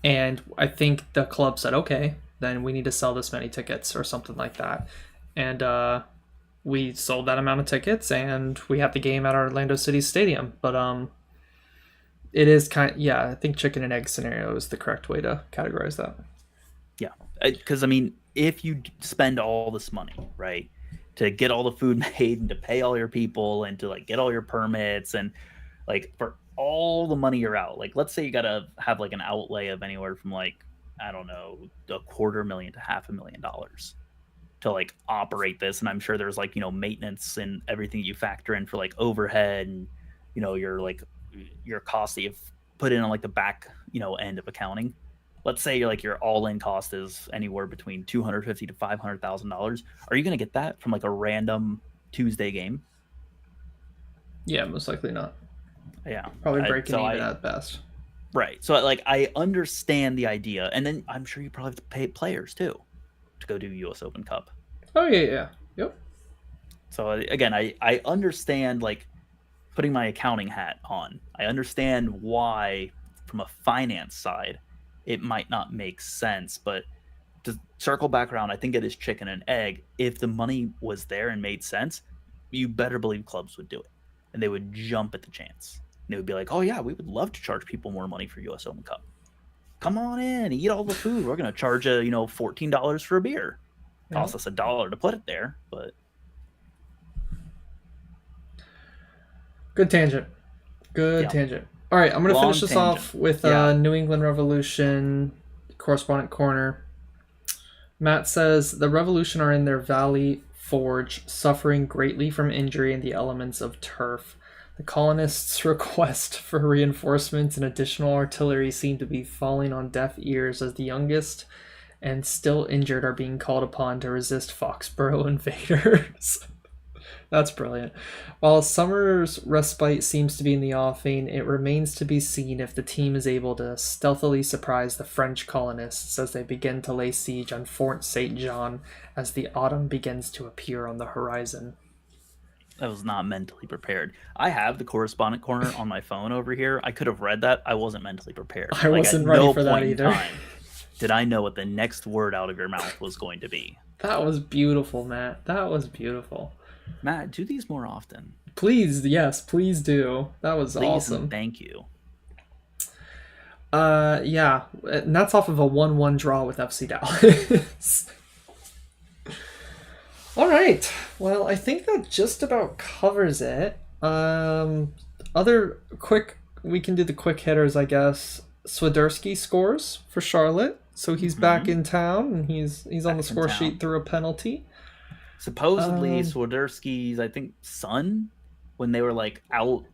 And I think the club said, okay, then we need to sell this many tickets or something like that. And we sold that amount of tickets, and we had the game at Orlando City Stadium. But it is I think chicken and egg scenario is the correct way to categorize that. Yeah, because I mean, if you spend all this money, right, to get all the food made and to pay all your people and to like get all your permits and like for all the money you're out, like let's say you gotta have like an outlay of anywhere from like, I don't know, $250,000 to $500,000 to like operate this. And I'm sure there's like, maintenance and everything you factor in for like overhead and, your costs that you've put in on like the back, end of accounting. Let's say your all-in cost is anywhere between $250,000 to $500,000. Are you going to get that from like a random Tuesday game? Yeah, most likely not. Yeah, probably breaking even at best. Right. So like I understand the idea, and then I'm sure you probably have to pay players too to go do U.S. Open Cup. Oh yeah, yep. So again, I understand like putting my accounting hat on. I understand why, from a finance side, it might not make sense, but to circle back around, I think it is chicken and egg. If the money was there and made sense, you better believe clubs would do it, and they would jump at the chance. And they would be like, "Oh yeah, we would love to charge people more money for U.S. Open Cup. Come on in, eat all the food. We're gonna charge you, $14 for a beer. Cost us $1 to put it there, but." Good tangent. Good tangent. All right, I'm going to finish this off with New England Revolution correspondent corner. Matt says, the Revolution are in their Valley Forge, suffering greatly from injury and the elements of turf. The colonists' request for reinforcements and additional artillery seem to be falling on deaf ears as the youngest and still injured are being called upon to resist Foxborough invaders. That's brilliant. While summer's respite seems to be in the offing, it remains to be seen if the team is able to stealthily surprise the French colonists as they begin to lay siege on Fort St. John as the autumn begins to appear on the horizon. I was not mentally prepared. I have the correspondent corner on my phone over here. I could have read that. I wasn't mentally prepared. I wasn't ready for that either. Did I know what the next word out of your mouth was going to be? That was beautiful, Matt. That was beautiful. Matt, do these more often. Please, yes, please do. That was awesome. Thank you. Yeah, and that's off of a 1-1 draw with FC Dallas. All right. Well, I think that just about covers it. We can do the quick hitters, I guess. Swiderski scores for Charlotte, so he's back in town, and he's on the score sheet through a penalty. Supposedly, Swiderski's, I think, son, when they were like out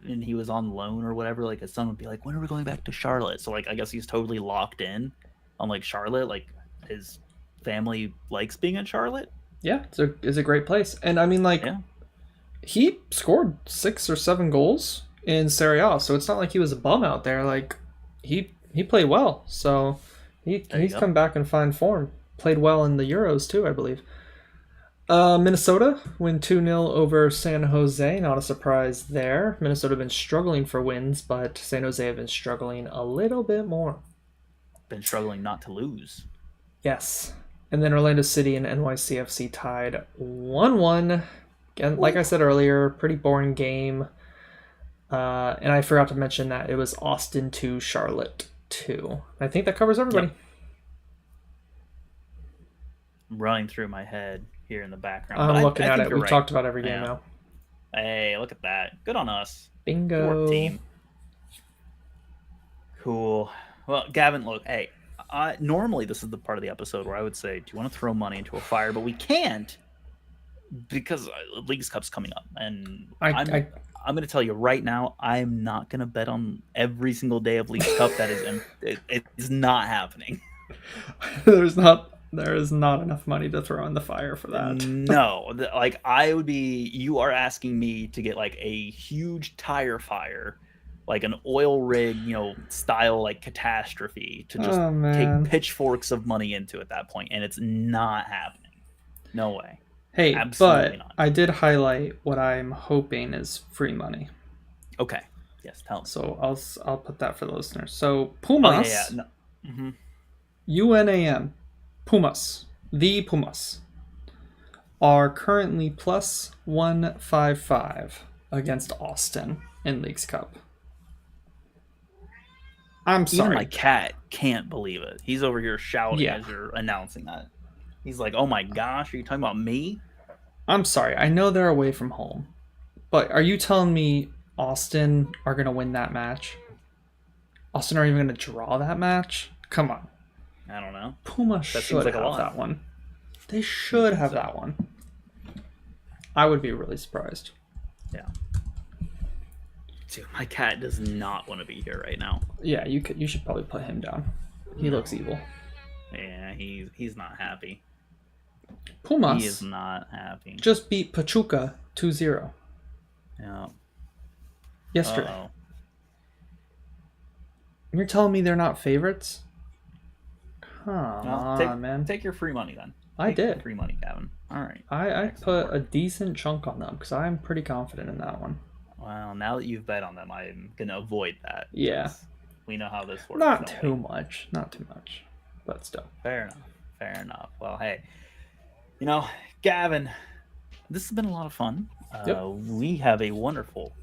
and he was on loan or whatever, like his son would be like, "When are we going back to Charlotte?" So like, I guess he's totally locked in on like Charlotte. Like his family likes being in Charlotte. Yeah, it's a great place, and I mean, like, he scored 6 or 7 goals in Serie A, so it's not like he was a bum out there. Like he played well, so he's come back in fine form. Played well in the Euros too, I believe. Minnesota win 2-0 over San Jose. Not a surprise there. Minnesota have been struggling for wins, but San Jose have been struggling a little bit more. Been struggling not to lose. Yes. And then Orlando City and NYCFC tied 1-1. Again, like I said earlier, pretty boring game. And I forgot to mention that it was Austin 2, Charlotte 2. I think that covers everybody. Yep. Running through my head here in the background. I'm looking at it. We've talked about every game now. Hey, look at that. Good on us. Bingo. Team. Cool. Well, Gavin, look, hey, normally this is the part of the episode where I would say, do you want to throw money into a fire? But we can't because Leagues Cup's coming up. And I'm going to tell you right now, I'm not going to bet on every single day of Leagues Cup. That is, it is not happening. There is not enough money to throw in the fire for that. No, like you are asking me to get like a huge tire fire, like an oil rig, style like catastrophe to just Oh take man. pitchforks of money into at that point, and it's not happening. No way. Hey, Absolutely but not. I did highlight what I'm hoping is free money. Okay. Yes, tell me. So I'll put that for the listeners. So Oh Pumas, yeah, yeah. No. UNAM, Pumas, the Pumas, are currently plus 155 against Austin in Leagues Cup. I'm sorry. Even my cat can't believe it. He's over here shouting Yeah. as you're announcing that. He's like, "Oh my gosh, are you talking about me?" I'm sorry. I know they're away from home, but are you telling me Austin are going to win that match? Austin are even going to draw that match? Come on. I don't know. Puma seems should like a have lot. that one. They should have so. that one. I would be really surprised. Yeah. Dude, my cat does not want to be here right now. Yeah, you should probably put him down. He looks evil. Yeah, he's not happy. Pumas He is not happy. just beat Pachuca 2-0 Yeah. yesterday. Uh-oh. You're telling me they're not favorites? Come Well, on, man. Take your free money then. I Take your did. free money, Gavin. All right. I put a decent chunk on them because I'm pretty confident in that one. Well, now that you've bet on them, I'm gonna avoid that. Yeah. 'cause we know how this works. Not don't too we? much. Not too much. But still. Fair enough. Fair enough. Well, hey, Gavin, this has been a lot of fun. Yep. We have a wonderful,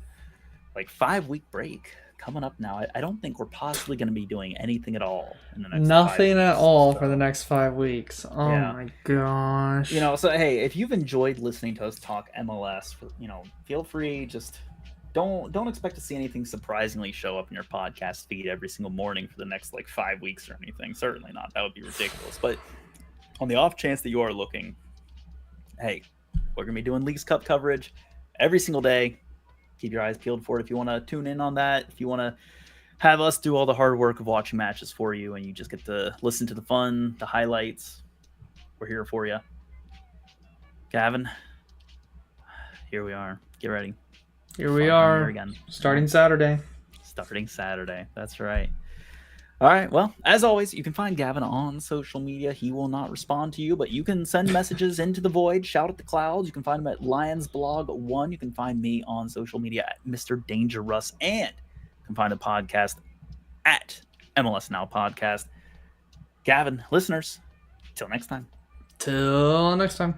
5-week break coming up now. I don't think we're possibly going to be doing anything at all in the next 5 Nothing weeks, at all so- for the next 5 weeks. Oh Yeah. my gosh. So hey, if you've enjoyed listening to us talk MLS, feel free. Just don't expect to see anything surprisingly show up in your podcast feed every single morning for the next 5 weeks or anything. Certainly not. That would be ridiculous. But on the off chance that you are looking, hey, we're gonna be doing Leagues Cup coverage every single day. Keep your eyes peeled for it if you want to tune in on that. If you want to have us do all the hard work of watching matches for you, and you just get to listen to the fun, the highlights, we're here for you. Gavin, here we are. Get ready. Here we Fun are. here again. Starting Saturday. Starting Saturday. That's right. All right. Well, as always, you can find Gavin on social media. He will not respond to you, but you can send messages into the void, shout at the clouds. You can find him at Lions Blog 1. You can find me on social media at Mr. Danger Russ, and you can find the podcast at MLS Now Podcast. Gavin, listeners, till next time. Till next time.